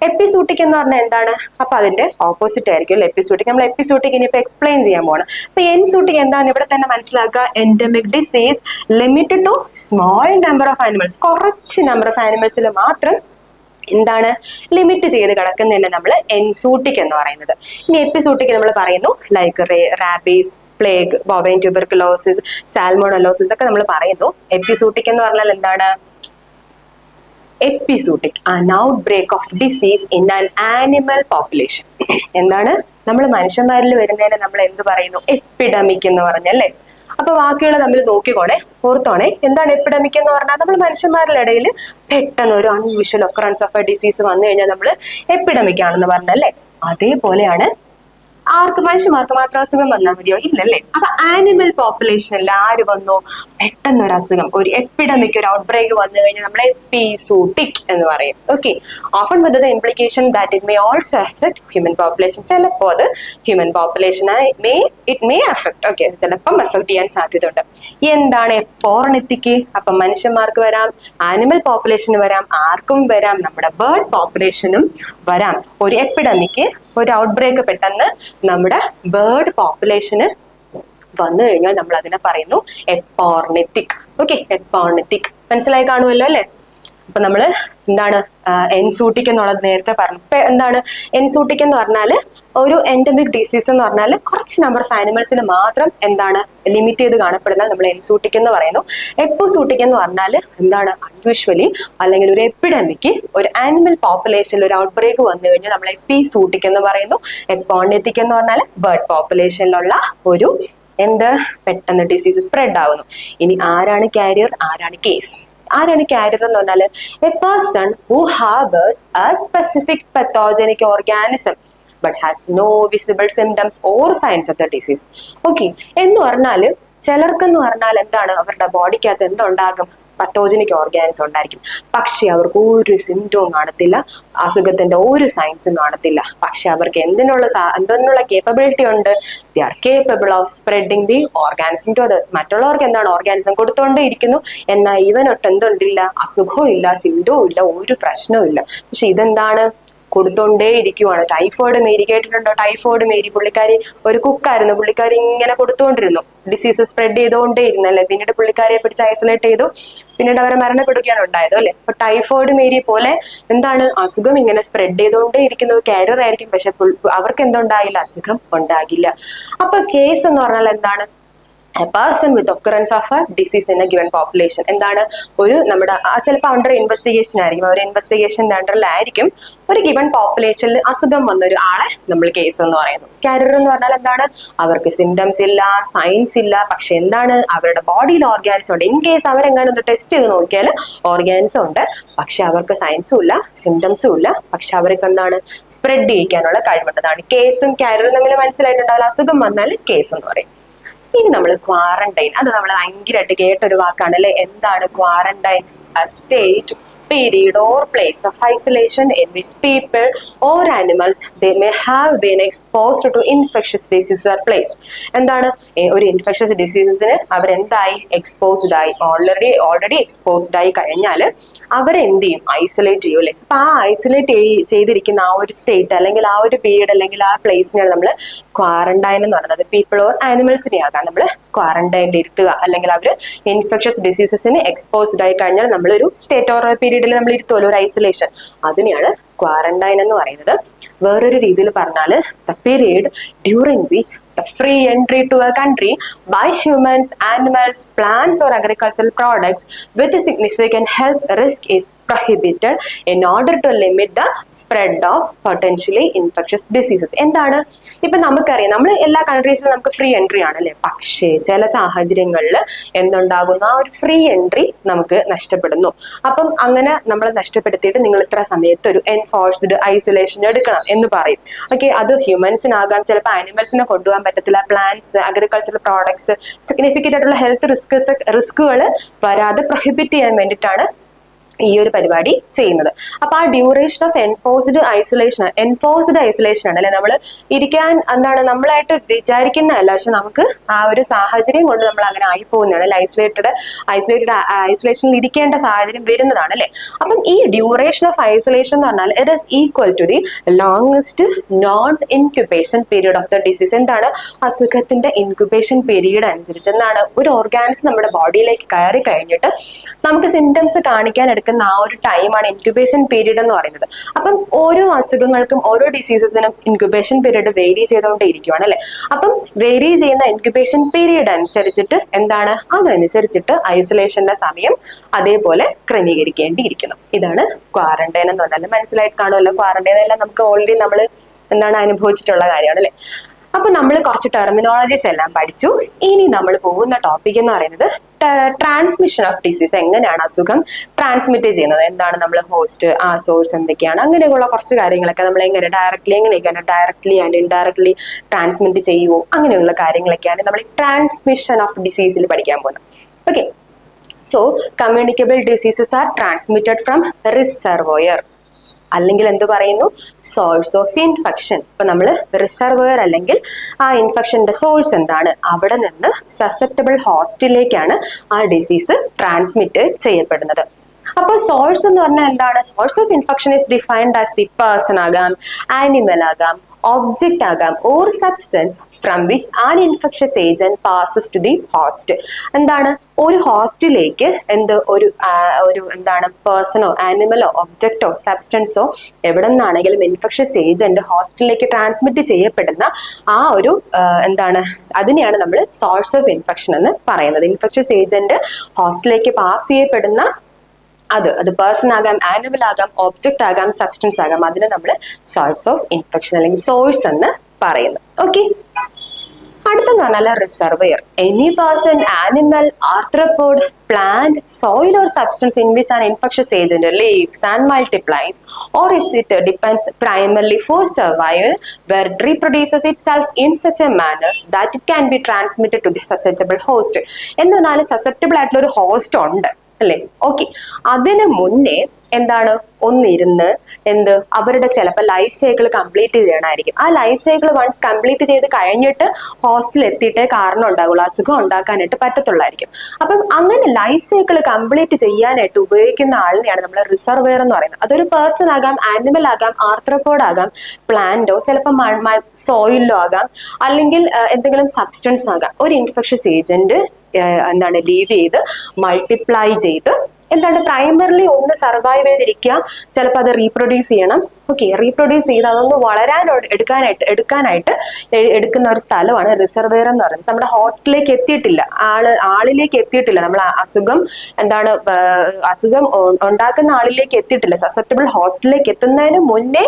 എപ്പിസൂട്ടിക് എന്ന് പറഞ്ഞാൽ എന്താണ്? അപ്പൊ അതിന്റെ ഓപ്പോസിറ്റ് ആയിരിക്കും എപ്പിസൂട്ടിക്. നമ്മൾ എപ്പിസൂട്ടിക് ഇനിയിപ്പോ എക്സ്പ്ലെയിൻ ചെയ്യാൻ പോകണം. അപ്പൊ എൻസൂട്ടിക് എന്താന്ന് ഇവിടെ തന്നെ മനസ്സിലാക്കുക. Endemic disease limited to small number of animals. കുറച്ച് നമ്പർ ഓഫ് ആനിമൽസിൽ മാത്രം എന്താണ് ലിമിറ്റ് ചെയ്ത് കിടക്കുന്നതിനെ നമ്മൾ എൻസൂട്ടിക് എന്ന് പറയുന്നത്. ഇനി എപ്പിസൂട്ടിക് നമ്മൾ പറയുന്നു like rabies, plague, bovine tuberculosis, സാൽമോണലോസിസ് ഒക്കെ നമ്മൾ പറയുന്നു. എപ്പിസൂട്ടിക് എന്ന് പറഞ്ഞാൽ എന്താണ്? Epizootic an outbreak of disease in an animal population. എന്താണ്? നമ്മൾ മനുഷ്യന്മാരിൽ വരുന്നതിനെ നമ്മൾ എന്ത് പറയുന്നു? എപ്പിഡമിക് എന്ന് പറഞ്ഞല്ലേ? അപ്പൊ വാക്കുകൾ നമ്മൾ നോക്കിക്കോണേ, ഓർത്തോണേ. എന്താണ് എപ്പിഡമിക് എന്ന് പറഞ്ഞാൽ? നമ്മൾ മനുഷ്യന്മാരുടെ ഇടയിൽ പെട്ടെന്ന് ഒരു unusual occurrence of a disease വന്നു കഴിഞ്ഞാൽ നമ്മൾ എപ്പിഡമിക് ആണെന്ന് പറഞ്ഞല്ലേ? അതേപോലെയാണ് ആർക്ക് മനുഷ്യന്മാർക്ക് മാത്രം അസുഖം വന്നാൽ മതിയോ? ഇല്ലല്ലേ. അപ്പൊ ആനിമൽ പോപ്പുലേഷനിൽ ആര് വന്നു? പെട്ടെന്ന് ഒരു അസുഖം, ഒരു എപ്പിഡമിക്, ഒരു ഔട്ട് ബ്രേക്ക് വന്നു കഴിഞ്ഞാൽ നമ്മൾ എപ്പിസൂട്ടിക് എന്ന് പറയും. Okay, often with the implication that it may also affect human population. ചിലപ്പോൾ അത് ഹ്യൂമൻ പോപ്പുലേഷനെ മേ അഫക്ട്. ഓക്കെ, ചിലപ്പം അഫക്ട് ചെയ്യാൻ സാധ്യതയുണ്ട്. എന്താണ് എപ്പോർണിത്തിക്ക്? അപ്പൊ മനുഷ്യന്മാർക്ക് വരാം, ആനിമൽ പോപ്പുലേഷന് വരാം, ആർക്കും വരാം, നമ്മുടെ ബേർഡ് പോപ്പുലേഷനും വരാം. ഒരു എപ്പിഡമിക്, ഒരു ഔട്ട് ബ്രേക്ക് പെട്ടെന്ന് നമ്മുടെ ബേർഡ് പോപ്പുലേഷന് വന്നു കഴിഞ്ഞാൽ നമ്മൾ അതിനെ പറയുന്നു എപ്പോർണിത്തിക്. ഓക്കെ, എപ്പോർണിത്തിക് മനസ്സിലായി കാണുമല്ലോ അല്ലെ. അപ്പൊ നമ്മള് എന്താണ് എൻസൂട്ടിക് എന്നുള്ളത് നേരത്തെ പറഞ്ഞു. എന്താണ് എൻസൂട്ടിക് എന്ന് പറഞ്ഞാൽ ഒരു എൻഡമിക് ഡിസീസ് എന്ന് പറഞ്ഞാൽ കുറച്ച് നമ്പർ ഓഫ് ആനിമൽസിന് മാത്രം എന്താണ് ലിമിറ്റ് ചെയ്ത് കാണപ്പെടുന്ന നമ്മൾ എൻസൂട്ടിക് എന്ന് പറയുന്നു. എപ്പോസൂട്ടിക് എന്ന് പറഞ്ഞാൽ എന്താണ് അൺയൂഷ്വലി അല്ലെങ്കിൽ ഒരു എപ്പിഡമിക്, ഒരു ആനിമൽ പോപ്പുലേഷനിൽ ഒരു ഔട്ട് ബ്രേക്ക് വന്നു കഴിഞ്ഞാൽ നമ്മൾ എപ്പിസൂട്ടിക് എന്ന് പറയുന്നു. എപ്പോർണിത്തിക് എന്ന് പറഞ്ഞാൽ ബേർഡ് പോപ്പുലേഷനിലുള്ള ഒരു പെട്ടെന്ന് ഡിസീസ് സ്പ്രെഡ് ആവുന്നു. ഇനി ആരാണ് കാരിയർ, ആരാണ് കേസ്? ആരാണ് കാരിയർ എന്ന് പറഞ്ഞാൽ a person who harbours a specific pathogenic organism but has no visible symptoms or signs of the disease. Okay, എന്ന് പറഞ്ഞാൽ ചിലർക്കെന്ന് പറഞ്ഞാൽ എന്താണ് അവരുടെ ബോഡിക്കകത്ത് എന്തുണ്ടാകും? പത്തോജനിക് ഓർഗാനിസം ഉണ്ടായിരിക്കും, പക്ഷെ അവർക്ക് ഒരു സിംറ്റവും കാണത്തില്ല, അസുഖത്തിന്റെ ഒരു സയൻസും കാണത്തില്ല. പക്ഷെ അവർക്ക് എന്തിനുള്ള കേപ്പബിലിറ്റി ഉണ്ട്? They are capable of spreading the organism to others. മറ്റുള്ളവർക്ക് എന്താണ് ഓർഗാനിസം കൊടുത്തോണ്ടേ ഇരിക്കുന്നു, എന്നാൽ ഇവനൊട്ട് എന്തുണ്ടില്ല? അസുഖവും ഇല്ല, സിംറ്റവും ഇല്ല, ഒരു പ്രശ്നവും ഇല്ല. പക്ഷെ ഇതെന്താണ്? കൊടുത്തോണ്ടേ ഇരിക്കുവാണ്. ടൈഫോയിഡ് മേരി കേട്ടിട്ടുണ്ടോ? ടൈഫോയിഡ് മേരി പുള്ളിക്കാരി ഒരു കുക്കായിരുന്നു, പുള്ളിക്കാരി ഇങ്ങനെ കൊടുത്തുകൊണ്ടിരുന്നു, ഡിസീസ് സ്പ്രെഡ് ചെയ്തുകൊണ്ടേ ഇരുന്നല്ലേ. പിന്നീട് പുള്ളിക്കാരിയെ പിടിച്ച് ഐസൊലേറ്റ് ചെയ്തു, പിന്നീട് അവരെ മരണപ്പെടുകയാണ് ഉണ്ടായത് അല്ലെ. അപ്പൊ ടൈഫോയിഡ് മേരി പോലെ എന്താണ് അസുഖം ഇങ്ങനെ സ്പ്രെഡ് ചെയ്തുകൊണ്ടേ ഇരിക്കുന്നത്, കാരിയർ ആയിരിക്കും, പക്ഷെ അവർക്ക് എന്തുണ്ടായില്ല? അസുഖം ഉണ്ടാകില്ല. അപ്പൊ കേസ് എന്ന് പറഞ്ഞാൽ എന്താണ്? A person with occurrence of a disease in a given population. എന്താണ് ഒരു നമ്മുടെ ചിലപ്പോൾ അണ്ടർ ഇൻവെസ്റ്റിഗേഷൻ ആയിരിക്കും, ഒരു ഇൻവെസ്റ്റിഗേഷൻ്റെ അണ്ടറിലായിരിക്കും ഒരു ഗിവൺ പോപ്പുലേഷനിൽ അസുഖം വന്ന ഒരു ആളെ നമ്മൾ കേസ് എന്ന് പറയുന്നു. കാരിയർ എന്ന് പറഞ്ഞാൽ എന്താണ്? അവർക്ക് സിംറ്റംസ് ഇല്ല, സയൻസ് ഇല്ല, പക്ഷെ എന്താണ് അവരുടെ ബോഡിയിൽ ഓർഗാനിസം ഉണ്ട്. ഇൻ കേസ് അവരെങ്ങനെ ഒന്ന് ടെസ്റ്റ് ചെയ്ത് നോക്കിയാൽ ഓർഗാനിസം ഉണ്ട്, പക്ഷെ അവർക്ക് സയൻസും ഇല്ല, സിംറ്റംസും ഇല്ല, പക്ഷെ അവർക്ക് എന്താണ് സ്പ്രെഡ് ചെയ്യിക്കാനുള്ള കഴിവുണ്ടതാണ്. കേസും കാരിയറും തമ്മിൽ മനസ്സിലായിട്ടുണ്ടാവില്ല. അസുഖം വന്നാൽ കേസ് എന്ന് പറയും. ഇനി നമ്മൾ ക്വാറന്റൈൻ, അത് നമ്മൾ ഭയങ്കരമായിട്ട് കേട്ടൊരു വാക്കാണ് അല്ലെ. എന്താണ് quarantine? State, period or place of isolation in which people or animals they may have been exposed to infectious diseases are placed. എന്താണ് ഒരു ഇൻഫെക്ഷ്യസ് ഡിസീസസിന് അവരെന്തായി? എക്സ്പോസ്ഡ് ആയി, ഓൾറെഡി എക്സ്പോസ്ഡ് ആയി കഴിഞ്ഞാൽ അവരെന്ത് ചെയ്യും? ഐസൊലേറ്റ് ചെയ്യും അല്ലെ. അപ്പൊ ആ ഐസൊലേറ്റ് ചെയ്തിരിക്കുന്ന ആ ഒരു സ്റ്റേറ്റ് അല്ലെങ്കിൽ ആ ഒരു പീരീഡ് അല്ലെങ്കിൽ ആ പ്ലേസിനെയാണ് നമ്മൾ ക്വാറന്റൈൻ എന്ന് പറയുന്നത്. പീപ്പിൾ ഓർ ആനിമൽസിനെ ആകാം നമ്മൾ ക്വാറന്റൈനിൽ ഇരുത്തുക, അല്ലെങ്കിൽ അവർ ഇൻഫെക്ഷ്യസ് ഡിസീസസിന് എക്സ്പോസ്ഡ് ആയി കഴിഞ്ഞാൽ നമ്മളൊരു സ്റ്റേറ്റ് ഓർ പീരീഡിൽ നമ്മൾ ഇരുത്തുമല്ലോ, ഒരു ഐസൊലേഷൻ, അതിനെയാണ് ക്വാറന്റൈൻ എന്ന് പറയുന്നത്. വേറൊരു രീതിയിൽ പറഞ്ഞാൽ the period during which the free entry to a country by humans, animals, plants or agricultural products with a significant health risk is prohibited in order to limit the spread of potentially infectious diseases. എന്താണ് ഇപ്പൊ നമുക്കറിയാം, നമ്മൾ എല്ലാ കൺട്രീസിലും നമുക്ക് free entry ആണല്ലേ, പക്ഷേ ചില സാഹചര്യങ്ങളിൽ എന്തുണ്ടാകുന്നു? ആ ഒരു ഫ്രീ എൻട്രി നമുക്ക് നഷ്ടപ്പെടുന്നു. അപ്പം അങ്ങനെ നമ്മൾ നഷ്ടപ്പെടുത്തിയിട്ട് നിങ്ങൾ ഇത്ര സമയത്ത് ഒരു എൻഫോഴ്സ്ഡ് ഐസൊലേഷൻ എടുക്കണം എന്ന് പറയും. ഓക്കെ, അത് ഹ്യൂമൻസിനാകാം, ചിലപ്പോൾ ആനിമൽസിനെ കൊണ്ടുപോകാൻ പറ്റത്തില്ല, പ്ലാന്റ്സ്, അഗ്രികൾച്ചറൽ പ്രോഡക്ട്സ്, സിഗ്നിഫിക്കന്റ് ആയിട്ടുള്ള ഹെൽത്ത് റിസ്കുകൾ വരാതെ പ്രൊഹിബിറ്റ് ചെയ്യാൻ വേണ്ടിയിട്ടാണ് ഈ ഒരു പരിപാടി ചെയ്യുന്നത്. അപ്പൊ ആ ഡ്യൂറേഷൻ ഓഫ് എൻഫോഴ്സ്ഡ് ഐസൊലേഷൻ ആണ് അല്ലെ. നമ്മൾ ഇരിക്കാൻ എന്താണ് നമ്മളായിട്ട് വിചാരിക്കുന്നതല്ല, പക്ഷെ നമുക്ക് ആ ഒരു സാഹചര്യം കൊണ്ട് നമ്മൾ അങ്ങനെ ആയി പോകുന്നതാണ്. ഐസൊലേഷനിൽ ഇരിക്കേണ്ട സാഹചര്യം വരുന്നതാണ് അല്ലെ. അപ്പം ഈ ഡ്യൂറേഷൻ ഓഫ് ഐസൊലേഷൻ എന്ന് പറഞ്ഞാൽ it is equal to the longest known incubation period of the disease. എന്താണ് അസുഖത്തിന്റെ ഇൻക്യുബേഷൻ പീരീഡ് അനുസരിച്ച് എന്താണ് ഒരു ഓർഗാനിസം നമ്മുടെ ബോഡിയിലേക്ക് കയറി കഴിഞ്ഞിട്ട് നമുക്ക് സിംറ്റംസ് കാണിക്കാൻ എടുക്കുന്ന ആ ഒരു ടൈമാണ് ഇൻക്യുബേഷൻ പീരീഡ് എന്ന് പറയുന്നത്. അപ്പം ഓരോ അസുഖങ്ങൾക്കും ഓരോ ഡിസീസസിനും ഇൻക്യുബേഷൻ പീരീഡ് വേരി ചെയ്തുകൊണ്ടേയിരിക്കുകയാണ് അല്ലെ. അപ്പം വേരി ചെയ്യുന്ന ഇൻക്യുബേഷൻ പീരീഡ് അനുസരിച്ചിട്ട് എന്താണ് അതനുസരിച്ചിട്ട് ഐസൊലേഷന്റെ സമയം അതേപോലെ ക്രമീകരിക്കേണ്ടിയിരിക്കുന്നു. ഇതാണ് ക്വാറന്റൈൻ എന്ന് പറഞ്ഞാൽ. മനസ്സിലായിട്ട് കാണുമല്ലോ. ക്വാറന്റൈൻ എല്ലാം നമുക്ക് ഓൾറെഡി നമ്മൾ എന്താണ് അനുഭവിച്ചിട്ടുള്ള കാര്യമാണ് അല്ലെ. അപ്പൊ നമ്മൾ കുറച്ച് ടെർമിനോളജീസ് എല്ലാം പഠിച്ചു. ഇനി നമ്മൾ പോകുന്ന ടോപ്പിക് എന്ന് പറയുന്നത് ട്രാൻസ്മിഷൻ ഓഫ് ഡിസീസ്, എങ്ങനെയാണ് അസുഖം ട്രാൻസ്മിറ്റ് ചെയ്യുന്നത്, എന്താണ് നമ്മൾ ഹോസ്റ്റ്, ആ സോഴ്സ് എന്തൊക്കെയാണ്, അങ്ങനെയുള്ള കുറച്ച് കാര്യങ്ങളൊക്കെ നമ്മൾ എങ്ങനെയൊക്കെയാണ് ഡയറക്ട്ലി ആൻഡ് ഇൻഡയറക്ട്ലി ട്രാൻസ്മിറ്റ് ചെയ്യുമോ, അങ്ങനെയുള്ള കാര്യങ്ങളൊക്കെയാണ് നമ്മൾ ട്രാൻസ്മിഷൻ ഓഫ് ഡിസീസിൽ പഠിക്കാൻ പോകുന്നത്. Okay, so communicable diseases are transmitted from reservoir, അല്ലെങ്കിൽ എന്ത് പറയുന്നു, സോഴ്സ് ഓഫ് ഇൻഫെക്ഷൻ. ഇപ്പൊ നമ്മൾ റിസർവോയർ അല്ലെങ്കിൽ ആ ഇൻഫെക്ഷന്റെ സോഴ്സ് എന്താണ്, അവിടെ നിന്ന് സസെപ്റ്റബിൾ ഹോസ്റ്റിലേക്കാണ് ആ ഡിസീസ് ട്രാൻസ്മിറ്റ് ചെയ്യപ്പെടുന്നത്. അപ്പൊ സോഴ്സ് എന്ന് പറഞ്ഞാൽ എന്താണ്, source of infection is defined as the person ആകാം, ആനിമൽ ആകാം, ഒബ്ജക്റ്റ് ആകാം, or substance from which an infectious agent passes to the host. എന്താണ്, ഒരു ഹോസ്റ്റിലേക്ക് ഒരു എന്താണ് പേഴ്സണോ ആനിമലോ ഒബ്ജക്റ്റോ സബ്സ്റ്റൻസോ എവിടെ നിന്നാണെങ്കിലും ഇൻഫെക്ഷ്യസ് ഏജന്റ് ഹോസ്റ്റിലേക്ക് ട്രാൻസ്മിറ്റ് ചെയ്യപ്പെടുന്ന ആ ഒരു എന്താണ്, അതിനെയാണ് നമ്മൾ സോഴ്സ് ഓഫ് ഇൻഫെക്ഷൻ എന്ന് പറയുന്നത്. ഇൻഫെക്ഷ്യസ് ഏജന്റ് ഹോസ്റ്റിലേക്ക് പാസ് ചെയ്യപ്പെടുന്ന അത് പേഴ്സൺ ആകാം, ആനിമൽ ആകാം, ഒബ്ജക്റ്റ് ആകാം, സബ്സ്റ്റൻസ് ആകാം, അതിനെ നമ്മൾ സോഴ്സ് ഓഫ് ഇൻഫെക്ഷൻ അല്ലെങ്കിൽ സോഴ്സ് എന്ന് പറയുന്നു. ഓക്കെ, അടുത്തെന്ന് പറഞ്ഞാൽ reservoir. Any person, animal, arthropod, plant, soil or substance in which an infectious agent lives and multiplies, or it depends primarily for survival, where it reproduces itself in such a manner that it can be transmitted to the susceptible host. എന്നാൽ susceptible ആയിട്ടുള്ള ഒരു host ഉണ്ട് അല്ലെ? Okay, അതിന് മുന്നേ എന്താണ്, ഒന്നിരുന്ന് അവരുടെ ചിലപ്പോൾ ലൈഫ് സൈക്കിൾ കംപ്ലീറ്റ് ചെയ്യണമായിരിക്കും. ആ ലൈഫ് സൈക്കിൾ വൺസ് കംപ്ലീറ്റ് ചെയ്ത് കഴിഞ്ഞിട്ട് ഹോസ്പിറ്റലിൽ എത്തിയിട്ടേ കാരണം ഉണ്ടാകുള്ളൂ, അസുഖം ഉണ്ടാക്കാനായിട്ട് പറ്റത്തുള്ളായിരിക്കും. അപ്പം അങ്ങനെ ലൈഫ് സൈക്കിൾ കംപ്ലീറ്റ് ചെയ്യാനായിട്ട് ഉപയോഗിക്കുന്ന ആളിനെയാണ് നമ്മൾ റിസർവെയർ എന്ന് പറയുന്നത്. അതൊരു പേഴ്സൺ ആകാം, ആനിമൽ ആകാം, ആർത്രോപോഡ് ആകാം, പ്ലാന്റോ, ചിലപ്പോൾ സോയിലോ ആകാം, അല്ലെങ്കിൽ എന്തെങ്കിലും സബ്സ്റ്റൻസ് ആകാം. ഒരു ഇൻഫെക്ഷ്യസ് ഏജന്റ് ലീവ് ചെയ്ത് മൾട്ടിപ്ലൈ ചെയ്ത് പ്രൈമറിലി ഒന്ന് സർവൈവ് ചെയ്തിരിക്കുക, ചിലപ്പോൾ അത് റീപ്രൊഡ്യൂസ് ചെയ്യണം. ഓക്കെ, റീപ്രൊഡ്യൂസ് ചെയ്ത് അതൊന്ന് എടുക്കാനായിട്ട് എടുക്കുന്ന ഒരു സ്ഥലമാണ് റിസർവെയർ എന്ന് പറയുന്നത്. നമ്മുടെ ഹോസ്റ്റിലേക്ക് എത്തിയിട്ടില്ല, ആളിലേക്ക് എത്തിയിട്ടില്ല, നമ്മൾ അസുഖം ഉണ്ടാക്കുന്ന ആളിലേക്ക് എത്തിയിട്ടില്ല, സസെപ്റ്റബിൾ ഹോസ്റ്റിലേക്ക് എത്തുന്നതിന് മുന്നേ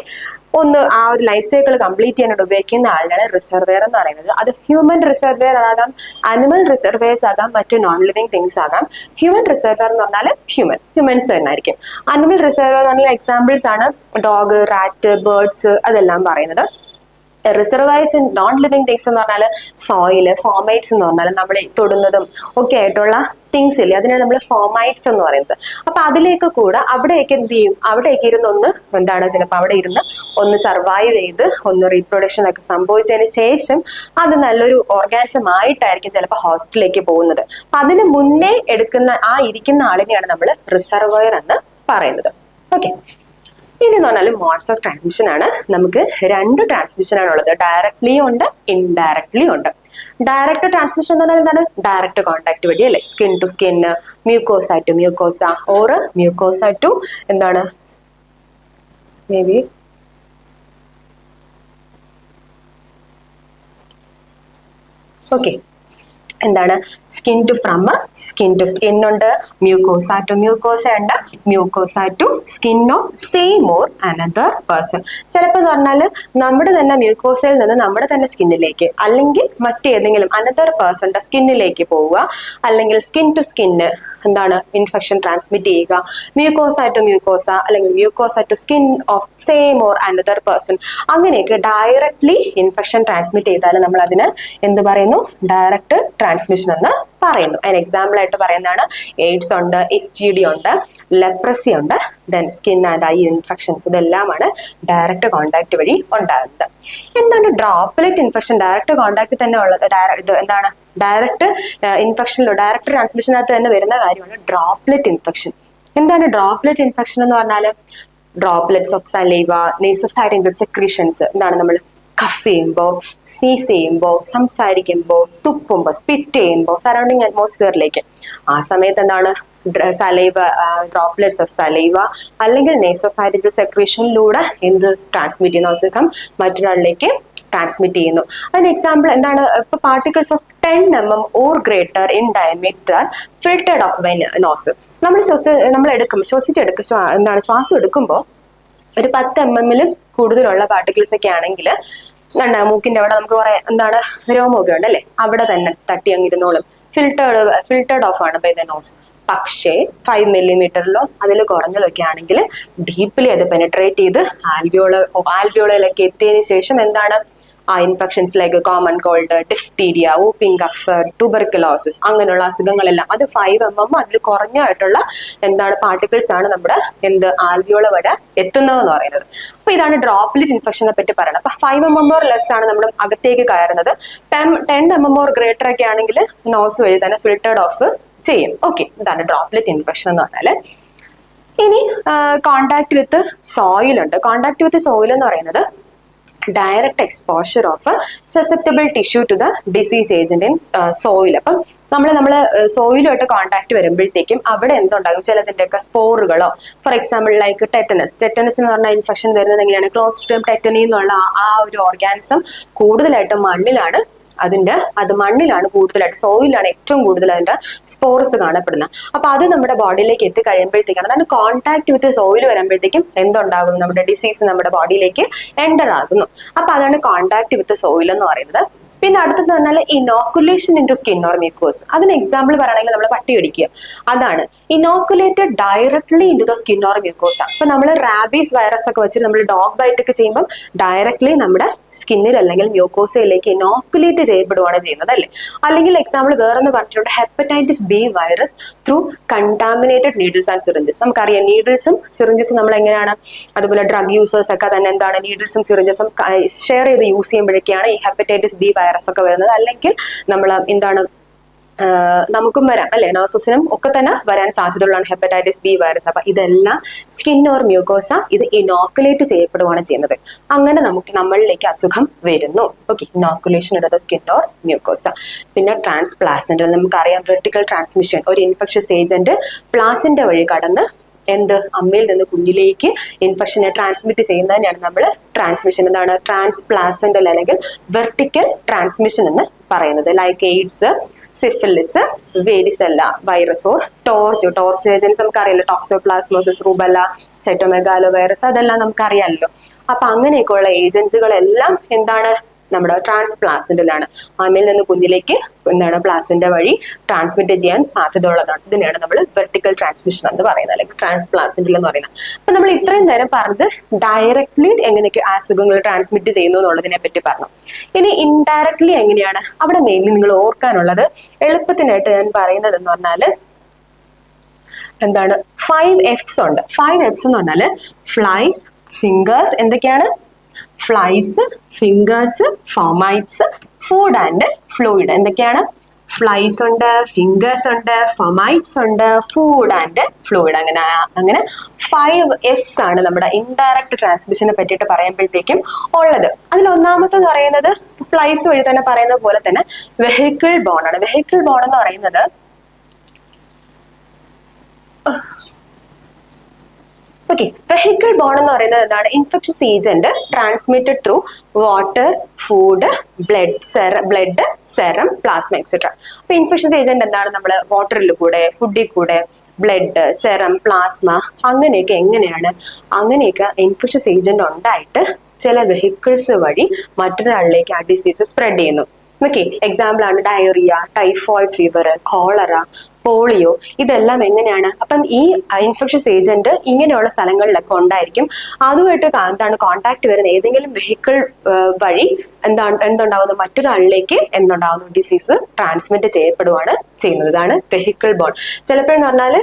ഒന്ന് ആ ഒരു ലൈഫ് സൈക്കിൾ കംപ്ലീറ്റ് ചെയ്യാനായിട്ട് ഉപയോഗിക്കുന്ന ആളിനാണ് റിസർവെയർ എന്ന് പറയുന്നത്. അത് ഹ്യൂമൻ റിസർവെയർ ആകാം, ആനിമൽ റിസർവെയർസ് ആകാം, മറ്റു നോൺ ലിവിങ് തിങ്സ് ആകാം. ഹ്യൂമൻ റിസർവെയർ എന്ന് പറഞ്ഞാൽ ഹ്യൂമൻസ് തന്നെ ആയിരിക്കും. ആനിമൽ റിസർവെയർ എന്ന് പറഞ്ഞാൽ എക്സാമ്പിൾസ് ആണ് ഡോഗ്, റാറ്റ്, ബേർഡ്സ്, അതെല്ലാം പറയുന്നത്. റിസർവൈസ് ഇൻ നോൺ ലിവിങ് തിങ്സ് എന്ന് പറഞ്ഞാൽ സോയില്, ഫോമൈറ്റ്സ് എന്ന് പറഞ്ഞാൽ നമ്മൾ തൊടുന്നതും ഒക്കെ ആയിട്ടുള്ള തിങ്സ് ഇല്ലേ, അതിനാണ് നമ്മൾ ഫോമൈറ്റ്സ് എന്ന് പറയുന്നത്. അപ്പൊ അതിലേക്ക് കൂടെ അവിടെയൊക്കെ എന്ത് ചെയ്യും, അവിടേക്ക് ഇരുന്നൊന്ന് ചിലപ്പോൾ അവിടെ ഇരുന്ന് ഒന്ന് സർവൈവ് ചെയ്ത് ഒന്ന് റീപ്രൊഡക്ഷൻ ഒക്കെ സംഭവിച്ചതിന് ശേഷം അത് നല്ലൊരു ഓർഗാനിസം ആയിട്ടായിരിക്കും ചിലപ്പോൾ ഹോസ്പിറ്റലിലേക്ക് പോകുന്നത്. അപ്പൊ അതിന് മുന്നേ ഇരിക്കുന്ന ആളിനെയാണ് നമ്മൾ റിസർവോയർ എന്ന് പറയുന്നത്. ഓക്കെ, ഇനി എന്ന് പറഞ്ഞാൽ മോഡ്സ് ഓഫ് ട്രാൻസ്മിഷൻ ആണ്. നമുക്ക് 2 ട്രാൻസ്മിഷൻ ആണുള്ളത്, ഡയറക്ട്ലി ഉണ്ട്, ഇൻഡയറക്ട്ലി ഉണ്ട്. ഡയറക്റ്റ് ട്രാൻസ്മിഷൻ എന്ന് പറഞ്ഞാൽ എന്താണ്, ഡയറക്റ്റ് കോണ്ടാക്ട് വഴി അല്ലെ, skin to skin, mucosa to mucosa, or mucosa to may be okay skin to from skin to skin ഉണ്ട്, മ്യൂക്കോസ ടു മ്യൂക്കോസ ഉണ്ട്, mucosa to skin of same or another person. ചിലപ്പോൾ എന്ന് പറഞ്ഞാൽ നമ്മുടെ തന്നെ മ്യൂക്കോസയിൽ നിന്ന് നമ്മുടെ തന്നെ സ്കിന്നിലേക്ക്, അല്ലെങ്കിൽ മറ്റേതെങ്കിലും അനദർ പേഴ്സണിന്റെ സ്കിന്നിലേക്ക് പോവുക, അല്ലെങ്കിൽ skin to skin infection transmit ചെയ്യുക, മ്യൂക്കോസ ടു മ്യൂക്കോസ, അല്ലെങ്കിൽ mucosa to skin of same or another person. അങ്ങനെയൊക്കെ ഡയറക്ട്ലി ഇൻഫെക്ഷൻ ട്രാൻസ്മിറ്റ് ചെയ്താൽ നമ്മൾ അതിന് എന്ത് പറയുന്നു, ഡയറക്റ്റ് ട്രാൻസ്മിഷൻ എന്ന് പറയുന്നു. അതിന് എക്സാമ്പിൾ ആയിട്ട് പറയുന്നതാണ് എയ്ഡ്സ് ഉണ്ട്, STD ഉണ്ട്, ലെപ്രസി ഉണ്ട്, then skin and I infections. ഇതെല്ലാമാണ് ഡയറക്റ്റ് കോണ്ടാക്ട് വഴി ഉണ്ടാകുന്നത്. Droplet infection? ഡയറക്റ്റ് കോണ്ടാക്ട് തന്നെ ഉള്ളത് ഡയറക്റ്റ് ഇൻഫെക്ഷനിലോ ഡയറക്റ്റ് ട്രാൻസ്മിഷനകത്ത് തന്നെ വരുന്ന കാര്യമാണ് ഡ്രോപ്ലെറ്റ് ഇൻഫെക്ഷൻ. ഡ്രോപ്ലെറ്റ് ഇൻഫെക്ഷൻ എന്ന് പറഞ്ഞാൽ ഡ്രോപ്ലെറ്റ്സ് ഓഫ് സലൈവ, നേസോഫാരിഞ്ചൽ സെക്രീഷൻസ്. നമ്മൾ കഫ് ചെയ്യുമ്പോൾ, സ്നീസ് ചെയ്യുമ്പോൾ, സംസാരിക്കുമ്പോൾ, തുപ്പുമ്പോൾ, സ്പിറ്റ് ചെയ്യുമ്പോൾ സറൗണ്ടിങ് അറ്റ്മോസ്ഫിയറിലേക്ക്, ആ സമയത്ത് സലൈവ, ഡ്രോപ്ലെറ്റ്സ് ഓഫ് സലൈവ അല്ലെങ്കിൽ നേസോഫാരിഞ്ചൽ സെക്രീഷനിലൂടെ ട്രാൻസ്മിറ്റ് ചെയ്യുന്ന അസുഖം മറ്റൊരാളിലേക്ക് ട്രാൻസ്മിറ്റ് ചെയ്യുന്നു. അതിന് എക്സാമ്പിൾ ഇപ്പൊ particles of 10 mm or greater in diameter filtered off by nose. ശ്വാസം എടുക്കുമ്പോൾ ഒരു 10 mm കൂടുതലുള്ള പാർട്ടിക്കിൾസ് ഒക്കെ ആണെങ്കിൽ മൂക്കിന്റെ അവിടെ നമുക്ക് കുറെ രോമമൊക്കെ ഉണ്ട് അല്ലെ, അവിടെ തന്നെ തട്ടി അങ്ങിരുന്നോളും. ഫിൽട്ടേർഡ് ഓഫ് ആണ് ബൈ ദ നോസ്. പക്ഷേ 5 മില്ലിമീറ്ററിലോ അതിൽ കുറഞ്ഞതൊക്കെ ആണെങ്കിൽ ഡീപ്ലി അത് പെനിട്രേറ്റ് ചെയ്ത് ആൽവിയോളയിലൊക്കെ എത്തിയതിനു ശേഷം എന്താണ് infections like common cold, diphtheria, whooping cough, tuberculosis അങ്ങനെയുള്ള അസുഖങ്ങളെല്ലാം അത് 5 mm അതിൽ കുറഞ്ഞായിട്ടുള്ള എന്താണ് പാർട്ടിക്കിൾസ് ആണ് നമ്മുടെ ആൽവിയോള വരെ എത്തുന്നതെന്ന് പറയുന്നത്. അപ്പൊ ഇതാണ് ഡ്രോപ്ലെറ്റ് ഇൻഫെക്ഷനെ പറ്റി പറയുന്നത്. അപ്പൊ 5 mm ഓർ ലെസ് ആണ് നമ്മൾ അകത്തേക്ക് കയറുന്നത്. 10 mm ഓർ ഗ്രേറ്റർ ഒക്കെ ആണെങ്കിൽ നോസ് വഴി തന്നെ ഫിൽട്ടേർഡ് ഓഫ് ചെയ്യും. ഓക്കെ, ഇതാണ് ഡ്രോപ്ലെറ്റ് ഇൻഫെക്ഷൻ എന്ന് പറഞ്ഞാല്. ഇനി കോണ്ടാക്ട് വിത്ത് സോയിൽ ഉണ്ട്. കോണ്ടാക്ട് വിത്ത് സോയിൽ എന്ന് പറയുന്നത് direct exposure of susceptible tissue to the disease agent in soil. അപ്പം നമ്മൾ സോയിലുമായിട്ട് കോൺടാക്ട് വരുമ്പോഴത്തേക്കും അവിടെ എന്തുണ്ടാകും, ചിലതിൻ്റെയൊക്കെ സ്പോറുകളോ, ഫോർ എക്സാമ്പിൾ ലൈക്ക് ടെറ്റനസ് എന്ന് പറഞ്ഞ ഇൻഫെക്ഷൻ വരുന്നത് എങ്ങനെയാണ്, ക്ലോസ്ട്രിയം ടെറ്റനി എന്നുള്ള ആ ഒരു ഓർഗാനിസം കൂടുതലായിട്ടും മണ്ണിലാണ് കൂടുതലായിട്ട്, സോയിലാണ് ഏറ്റവും കൂടുതൽ അതിന്റെ സ്പോർസ് കാണപ്പെടുന്നത്. അപ്പൊ അത് നമ്മുടെ ബോഡിയിലേക്ക് എത്തി കഴിയുമ്പോഴത്തേക്കാണ്, അതാണ് കോൺടാക്ട് വിത്ത് സോയിൽ വരുമ്പോഴത്തേക്കും എന്തുണ്ടാകും, നമ്മുടെ ഡിസീസ് നമ്മുടെ ബോഡിയിലേക്ക് എൻ്റർ ആകുന്നു. അപ്പൊ അതാണ് കോൺടാക്ട് വിത്ത് സോയിൽ എന്ന് പറയുന്നത്. പിന്നെ അടുത്തത് പറഞ്ഞാൽ inoculation into skin or mucosa. അതിന് എക്സാമ്പിൾ പറയുകയാണെങ്കിൽ നമ്മൾ പട്ടി കടിക്കുക, അതാണ് inoculated directly into the skin or mucosa. അപ്പൊ നമ്മൾ റാബീസ് വൈറസ് ഒക്കെ വെച്ച് നമ്മൾ ഡോഗ് ബൈറ്റ് ഒക്കെ ചെയ്യുമ്പോൾ ഡയറക്ട്ലി നമ്മുടെ സ്കിന്നിൽ അല്ലെങ്കിൽ മ്യൂക്കോസയിലേക്ക് ഇനോക്കുലേറ്റ് ചെയ്യപ്പെടുകയാണ് ചെയ്യുന്നത് അല്ലേ. അല്ലെങ്കിൽ എക്സാമ്പിൾ വേറെന്ന് പറഞ്ഞിട്ടുണ്ട്, hepatitis B virus through contaminated needles and syringes. നമുക്കറിയാം നീഡിൽസും സിറിഞ്ചസും നമ്മൾ എങ്ങനെയാണ്, അതുപോലെ ഡ്രഗ് യൂസേഴ്സ് ഒക്കെ തന്നെ എന്താണ് നീഡിൽസും സിറിഞ്ചസും ഷെയർ ചെയ്ത് യൂസ് ചെയ്യുമ്പോഴൊക്കെയാണ് ഈ ഹെപ്പറ്റൈറ്റിസ് ബി വൈറസ് ഒക്കെ വരുന്നത്. അല്ലെങ്കിൽ നമ്മൾ എന്താണ് നമുക്കും വരാം അല്ലെ, നഴ്സസിനും ഒക്കെ തന്നെ വരാൻ സാധ്യതയുള്ളതാണ് ഹെപ്പറ്റൈറ്റിസ് ബി വൈറസ്. അപ്പൊ ഇതെല്ലാം സ്കിൻ ഓർ മ്യൂക്കോസ ഇത് ഇനോക്കുലേറ്റ് ചെയ്യപ്പെടുകയാണ് ചെയ്യുന്നത്. അങ്ങനെ നമ്മളിലേക്ക് അസുഖം വരുന്നു. ഓക്കെ, ഇനോക്കുലേഷൻ ഇടത് സ്കിൻ ഓർ മ്യൂക്കോസ. പിന്നെ ട്രാൻസ്പ്ലാസന്റൽ, നമുക്കറിയാം വെർട്ടിക്കൽ ട്രാൻസ്മിഷൻ, ഒരു ഇൻഫെക്ഷ്യസ് ഏജന്റ് പ്ലാസന്റ വഴി കടന്ന് അമ്മയിൽ നിന്ന് കുഞ്ഞിലേക്ക് ഇൻഫെക്ഷനെ ട്രാൻസ്മിറ്റ് ചെയ്യുന്നതിനാണ് നമ്മൾ ട്രാൻസ്മിഷൻ എന്താണ് ട്രാൻസ്പ്ലാസന്റൽ അല്ലെങ്കിൽ വെർട്ടിക്കൽ ട്രാൻസ്മിഷൻ എന്ന് പറയുന്നത്. Like AIDS, syphilis, varicella virus or torch agents നമുക്കറിയാലോ, ടോക്സോപ്ലാസ്മോസിസ്, റൂബല്ല, സൈറ്റോമെഗാലോ വൈറസ്, അതെല്ലാം നമുക്കറിയാമല്ലോ. അപ്പൊ അങ്ങനെയൊക്കെയുള്ള ഏജൻസികളെല്ലാം എന്താണ് നമ്മുടെ ട്രാൻസ്പ്ലാസന്റലാണ്, അമ്മയിൽ നിന്ന് കുഞ്ഞിലേക്ക് പ്ലാസന്റ വഴി ട്രാൻസ്മിറ്റ് ചെയ്യാൻ സാധ്യതയുള്ളതാണ്. ഇതിനെയാണ് നമ്മൾ വെർട്ടിക്കൽ ട്രാൻസ്മിഷൻ എന്ന് പറയുന്നത്, അല്ലെങ്കിൽ ട്രാൻസ്പ്ലാസന്റൽ എന്ന് പറയുന്നത്. അപ്പൊ നമ്മൾ ഇത്രയും നേരം പറഞ്ഞത് ഡയറക്ട്ലി എങ്ങനെയൊക്കെ അസുഖങ്ങൾ ട്രാൻസ്മിറ്റ് ചെയ്യുന്നു എന്നുള്ളതിനെ പറ്റി പറഞ്ഞു. ഇനി ഇൻഡയറക്ട്ലി എങ്ങനെയാണ്, അവിടെ മെയിൻലി നിങ്ങൾ ഓർക്കാനുള്ളത് എളുപ്പത്തിനായിട്ട് ഞാൻ പറയുന്നത് എന്ന് പറഞ്ഞാല് എന്താണ് 5 Fs ഉണ്ട്. 5 Fs എന്ന് പറഞ്ഞാല് ഫ്ലൈസ്, ഫിംഗേഴ്സ്, എന്തൊക്കെയാണ് flies, fingers, fomites, food and fluid. എന്തൊക്കെയാണ് ഫ്ലൈസ് ഉണ്ട്, ഫിംഗേഴ്സ് ഉണ്ട്, ഫൊമൈറ്റ്സ് ഉണ്ട്, ഫുഡ് ആൻഡ് ഫ്ലൂയിഡ്. അങ്ങനെ 5 Fs ആണ് നമ്മുടെ ഇൻഡയറക്റ്റ് ട്രാൻസ്മിഷനെ പറ്റിയിട്ട് പറയുമ്പോഴത്തേക്കും ഉള്ളത്. അതിൽ ഒന്നാമത്തെ പറയുന്നത് ഫ്ലൈസ് വഴി തന്നെ പറയുന്നത് പോലെ തന്നെ വെഹിക്കിൾ ബോൺ ആണ്. വെഹിക്കിൾ ബോൺ എന്ന് പറയുന്നത് ഓക്കെ, വെഹിക്കിൾ ബോൺ എന്ന് പറയുന്നത് എന്താണ്, infectious agent transmitted through water, food, blood, serum, plasma etcetera. അപ്പൊ ഇൻഫെക്ഷ്യസ് ഏജന്റ് എന്താണ്, നമ്മൾ വാട്ടറിൽ കൂടെ, ഫുഡിൽ കൂടെ, ബ്ലഡ്, സെറം, പ്ലാസ്മ, അങ്ങനെയൊക്കെ ഇൻഫെക്ഷ്യസ് ഏജന്റ് ഉണ്ടായിട്ട് ചില വെഹിക്കിൾസ് വഴി മറ്റൊരാളിലേക്ക് ആ ഡിസീസ് സ്പ്രെഡ് ചെയ്യുന്നു. ഓക്കെ, എക്സാമ്പിൾ ആണ് diarrhoea, typhoid fever, cholera, polio. ഇതെല്ലാം എങ്ങനെയാണ്, അപ്പം ഈ ഇൻഫെക്ഷ്യസ് ഏജന്റ് ഇങ്ങനെയുള്ള സ്ഥലങ്ങളിലൊക്കെ ഉണ്ടായിരിക്കും. അതുമായിട്ട് എന്താണ് കോണ്ടാക്ട് വരുന്ന ഏതെങ്കിലും വെഹിക്കിൾ വഴി എന്തുണ്ടാകുന്നു, മറ്റൊരാളിലേക്ക് ഡിസീസ് ട്രാൻസ്മിറ്റ് ചെയ്യപ്പെടുകയാണ് ചെയ്യുന്നത്. ഇതാണ് വെഹിക്കിൾ ബോൺ. ചിലപ്പോഴെന്ന് പറഞ്ഞാല്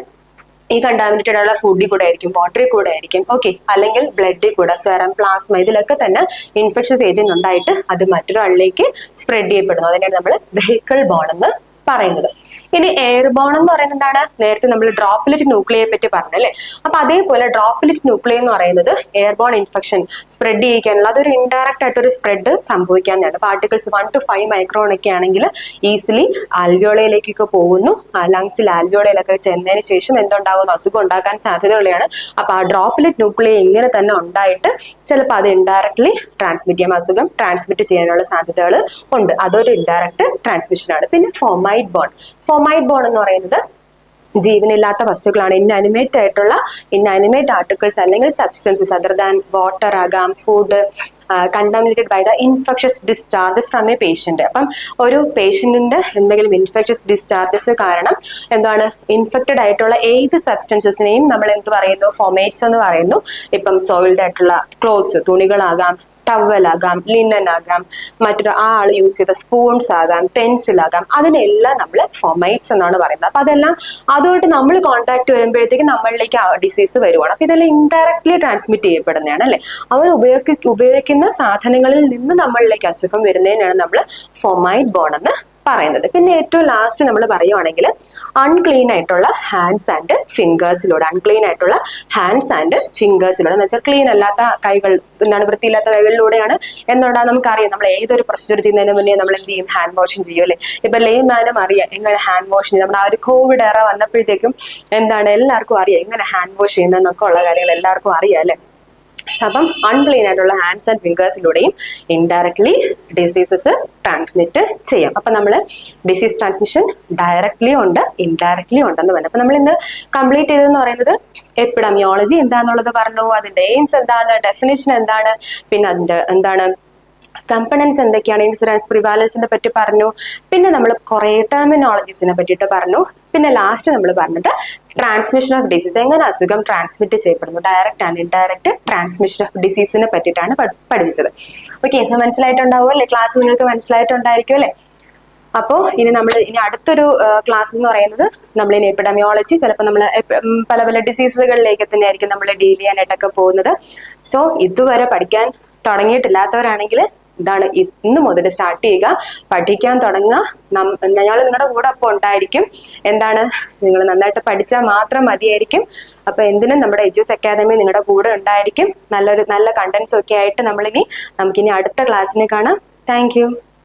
ഈ കണ്ടാമിനേറ്റഡ് ഉള്ള ഫുഡിൽ കൂടെ ആയിരിക്കും, വാട്ടറിൽ കൂടെ ആയിരിക്കും, ഓക്കെ, അല്ലെങ്കിൽ ബ്ലഡിൽ കൂടെ, സെറം, പ്ലാസ്മ, ഇതിലൊക്കെ തന്നെ ഇൻഫെക്ഷ്യസ് ഏജന്റ് ഉണ്ടായിട്ട് അത് മറ്റൊരാളിലേക്ക് സ്പ്രെഡ് ചെയ്യപ്പെടുന്നു. അതിനാണ് നമ്മൾ വെഹിക്കിൾ ബോൺ എന്ന് പറയുന്നത്. ഇനി എയർബോൺ എന്ന് പറയുന്നത് എന്താണ്, നേരത്തെ നമ്മൾ ഡ്രോപ്ലെറ്റ് ന്യൂക്ലിയെ പറ്റി പറഞ്ഞല്ലേ. അപ്പൊ അതേപോലെ ഡ്രോപ്ലെറ്റ് ന്യൂക്ലിയ എന്ന് പറയുന്നത് എയർബോൺ ഇൻഫെക്ഷൻ സ്പ്രെഡ് ചെയ്യിക്കാനുള്ള അതൊരു ഇൻഡയറക്റ്റ് ആയിട്ടൊരു സ്പ്രെഡ് സംഭവിക്കാവുന്നതാണ്. പാർട്ടിക്കിൾസ് 1 to 5 മൈക്രോൺ ഒക്കെ ആണെങ്കിൽ ഈസിലി ആൽവിയോളയിലേക്കൊക്കെ പോകുന്നു. ലങ്സിൽ ആൽവിയോളയിലൊക്കെ ചെന്നതിന് ശേഷം എന്തുണ്ടാകുന്നു, അസുഖം ഉണ്ടാക്കാൻ സാധ്യതയുള്ളതാണ്. അപ്പൊ ആ ഡ്രോപ്ലെറ്റ് ന്യൂക്ലിയ ഇങ്ങനെ തന്നെ ഉണ്ടായിട്ട് ചിലപ്പോൾ അത് ഇൻഡയറക്ട്ലി ട്രാൻസ്മിറ്റ് ചെയ്യാം, അസുഖം ട്രാൻസ്മിറ്റ് ചെയ്യാനുള്ള സാധ്യതകൾ ഉണ്ട്. അതൊരു ഇൻഡയറക്റ്റ് ട്രാൻസ്മിഷൻ ആണ്. പിന്നെ ഫോമൈറ്റ് ബോൺ എന്ന് പറയുന്നത് ജീവനില്ലാത്ത വസ്തുക്കളാണ് ഇൻഅനിമേറ്റ് ആയിട്ടുള്ള ഇൻഅനിമേറ്റ് ആർട്ടിക്കിൾസ് അല്ലെങ്കിൽ സബ്സ്റ്റൻസസ് അതർ ദാൻ വാട്ടർ ആകാം, food, contaminated by the infectious discharges from a patient. അപ്പം ഒരു പേഷ്യന്റിന്റെ എന്തെങ്കിലും ഇൻഫെക്ഷസ് ഡിസ്ചാർജസ് കാരണം എന്താണ് ഇൻഫെക്റ്റഡ് ആയിട്ടുള്ള ഏത് സബ്സ്റ്റൻസസിനെയും നമ്മൾ എന്ത് പറയുന്നു, ഫൊമേറ്റ്സ് എന്ന് പറയുന്നു. ഇപ്പം സോയിൽഡ് ആയിട്ടുള്ള ക്ലോത്ത്സ്, തുണികളാകാം, ടവലാകാം, ലിനൻ ആകാം, മറ്റൊരു ആൾ യൂസ് ചെയ്ത സ്പൂൺസ് ആകാം, പെൻസിൽ ആകാം, അതിനെല്ലാം നമ്മൾ ഫൊമൈറ്റ്സ് എന്നാണ് പറയുന്നത്. അപ്പൊ അതെല്ലാം അതുമായിട്ട് നമ്മൾ കോൺടാക്ട് വരുമ്പോഴത്തേക്ക് നമ്മളിലേക്ക് ആ ഡിസീസ് വരുവാണ്. അപ്പൊ ഇതെല്ലാം ഇൻഡയറക്ട്ലി ട്രാൻസ്മിറ്റ് ചെയ്യപ്പെടുന്നതാണ് അല്ലെ. അവർ ഉപയോഗിക്കുന്ന സാധനങ്ങളിൽ നിന്ന് നമ്മളിലേക്ക് അസുഖം വരുന്നതിനാണ് നമ്മൾ ഫൊമൈറ്റ് ബോൺ എന്ന് പറയുന്നത്. പിന്നെ ഏറ്റവും ലാസ്റ്റ് നമ്മൾ പറയുവാണെങ്കിൽ അൺക്ലീൻ ആയിട്ടുള്ള ഹാൻഡ്സ് ആൻഡ് ഫിംഗേഴ്സിലൂടെ, അൺക്ലീൻ ആയിട്ടുള്ള ഹാൻഡ്സ് ആൻഡ് ഫിംഗേഴ്സിലൂടെ എന്ന് വെച്ചാൽ ക്ലീൻ അല്ലാത്ത കൈകൾ, എന്താണ് വൃത്തിയില്ലാത്ത കൈകളിലൂടെയാണ് എന്നുണ്ടാ നമുക്കറിയാം. നമ്മൾ ഏതൊരു പ്രൊസീജിയർ ചെയ്യുന്നതിന് മുന്നേ നമ്മൾ എന്ത് ചെയ്യും, ഹാൻഡ് വാഷിങ് ചെയ്യും അല്ലെ. ഇപ്പൊ ലേമാനും അറിയാം എങ്ങനെ ഹാൻഡ് വാഷ് ചെയ്യും. നമ്മുടെ ആ ഒരു കോവിഡ് എറ വന്നപ്പോഴത്തേക്കും എന്താണ് എല്ലാവർക്കും അറിയാം എങ്ങനെ ഹാൻഡ് വാഷ് ചെയ്യുന്നതെന്നൊക്കെ ഉള്ള കാര്യങ്ങൾ എല്ലാവർക്കും അറിയാം അല്ലെ. അപ്പം അൺക്ലീൻ ആയിട്ടുള്ള ഹാൻഡ്സ് ആൻഡ് ഫിംഗേഴ്സിലൂടെയും ഇൻഡയറക്ട്ലി ഡിസീസസ് ട്രാൻസ്മിറ്റ് ചെയ്യാം. അപ്പൊ നമ്മൾ ഡിസീസ് ട്രാൻസ്മിഷൻ ഡയറക്ട്ലി ഉണ്ട്, ഇൻഡയറക്ട്ലി ഉണ്ടെന്ന് പറഞ്ഞു. അപ്പൊ നമ്മൾ ഇന്ന് കംപ്ലീറ്റ് ചെയ്തതെന്ന് പറയുന്നത് എപ്പിഡമിയോളജി എന്താന്നുള്ളത് പറഞ്ഞു, അതിന്റെ എയിംസ് എന്താണ്, ഡെഫിനിഷൻ എന്താണ്, പിന്നെ അതിന്റെ എന്താണ് കമ്പണൻസ് എന്തൊക്കെയാണ്, ഇൻസിഡൻസ് പ്രിവാലൻസിനെ പറ്റി പറഞ്ഞു. പിന്നെ നമ്മൾ കുറെ ടെർമിനോളജീസിനെ പറ്റിയിട്ട് പറഞ്ഞു. പിന്നെ ലാസ്റ്റ് നമ്മൾ പറഞ്ഞത് ട്രാൻസ്മിഷൻ ഓഫ് ഡിസീസ്, എങ്ങനെ അസുഖം ട്രാൻസ്മിറ്റ് ചെയ്യപ്പെടുന്നു, direct and indirect transmission of ഡിസീസിനെ പറ്റിയിട്ടാണ് പഠിപ്പിച്ചത്. ഓക്കെ, ഇത് മനസ്സിലായിട്ടുണ്ടാവും അല്ലെ? ക്ലാസ് നിങ്ങൾക്ക് മനസ്സിലായിട്ടുണ്ടായിരിക്കും അല്ലെ? അപ്പോൾ ഇനി അടുത്തൊരു ക്ലാസ് എന്ന് പറയുന്നത് നമ്മളിനി എപ്പിഡമിയോളജി, ചിലപ്പോൾ നമ്മൾ പല പല ഡിസീസുകളിലേക്ക് തന്നെ ആയിരിക്കും നമ്മൾ ഡീൽ ചെയ്യാനായിട്ടൊക്കെ പോകുന്നത്. സോ ഇതുവരെ പഠിക്കാൻ തുടങ്ങിയിട്ടില്ലാത്തവരാണെങ്കിൽ ഇതാണ് ഇന്ന് മുതൽ സ്റ്റാർട്ട് ചെയ്യുക, പഠിക്കാൻ തുടങ്ങുക. ഞങ്ങൾ നിങ്ങളുടെ കൂടെ അപ്പോൾ ഉണ്ടായിരിക്കും. എന്താണ്, നിങ്ങൾ നന്നായിട്ട് പഠിച്ചാൽ മാത്രം മതിയായിരിക്കും. അപ്പൊ എന്തിനും നമ്മുടെ എജ്യൂസ് അക്കാദമി നിങ്ങളുടെ കൂടെ ഉണ്ടായിരിക്കും. നല്ല കണ്ടന്റ്സ് ഒക്കെ ആയിട്ട് നമുക്കിനി അടുത്ത ക്ലാസ്സിന് കാണാം. Thank you.